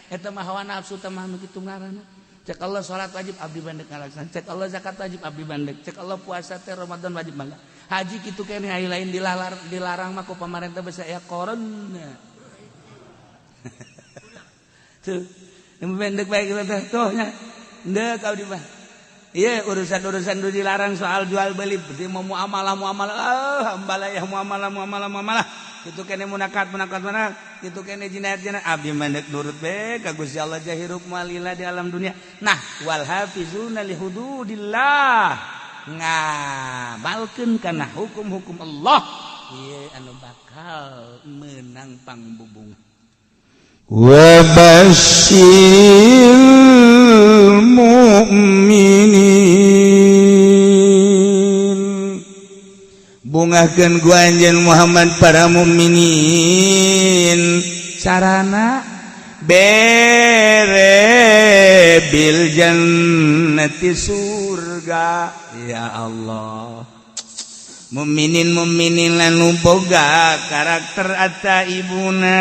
Speaker 1: eta mah hawa nafsu teh mah nu kitu ngaranna cek Allah sholat wajib abdi bandek ngalaksana cek Allah zakat wajib abdi bandek cek Allah puasa teh Ramadan wajib bangga haji kitu kene ai lain dilarang mah ku pamarentah basa aya corona tuh bandek bae kita teh tuh nya henteu ka abdi mah ieu urusan-urusan dilarang soal jual beli berarti mau muamalah hambalayah muamalah kitu kene munakat mana kitu kene jinayat abdi mandek nurut bae ka Gusti Allah jahirup malila di alam dunia nah wal hafizuna li hududillah ngamalkeun kana hukum-hukum Allah ieu anu bakal menang pangbubung wa basyiril mu'minin bungakeun ku anjeun Muhammad para mukminin sarana bere bil jannati surga ya Allah mukminin lanu boga karakter at-taibuna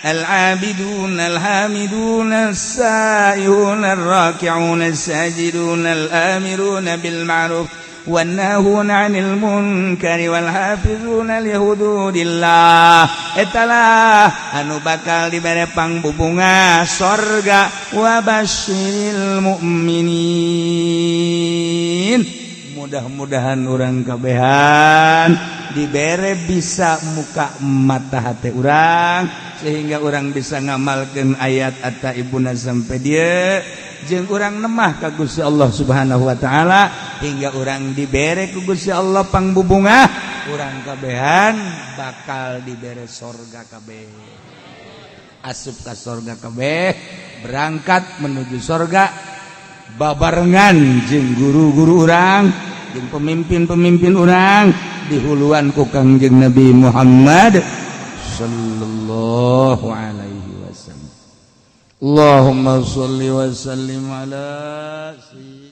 Speaker 1: al-abiduna al-hamiduna as-saihuna ar-raki'una as-sajiduna al-amiruna bil ma'ruf والناهون عن المنكر والحافظون لحدود الله etalah anu bakal dibere pangbubunga sorga wa basyiril mu'minin mudah-mudahan urang kabehan dibere bisa muka mata hati urang sehingga urang bisa ngamalkeun ayat at-taibuna sampai dia jeung urang nemah ka Gusti Allah Subhanahu wa taala hingga urang dibere ku Gusti Allah pangbubunga urang kabehan bakal dibere sorga kabeh asup ka sorga kabeh berangkat menuju sorga babarengan jeung guru-guru urang jeung pemimpin-pemimpin urang dihuluan ku Kangjeng Nabi Muhammad sallallahu alaihi wasallam Allahumma shalli wa sallim ala sayyidina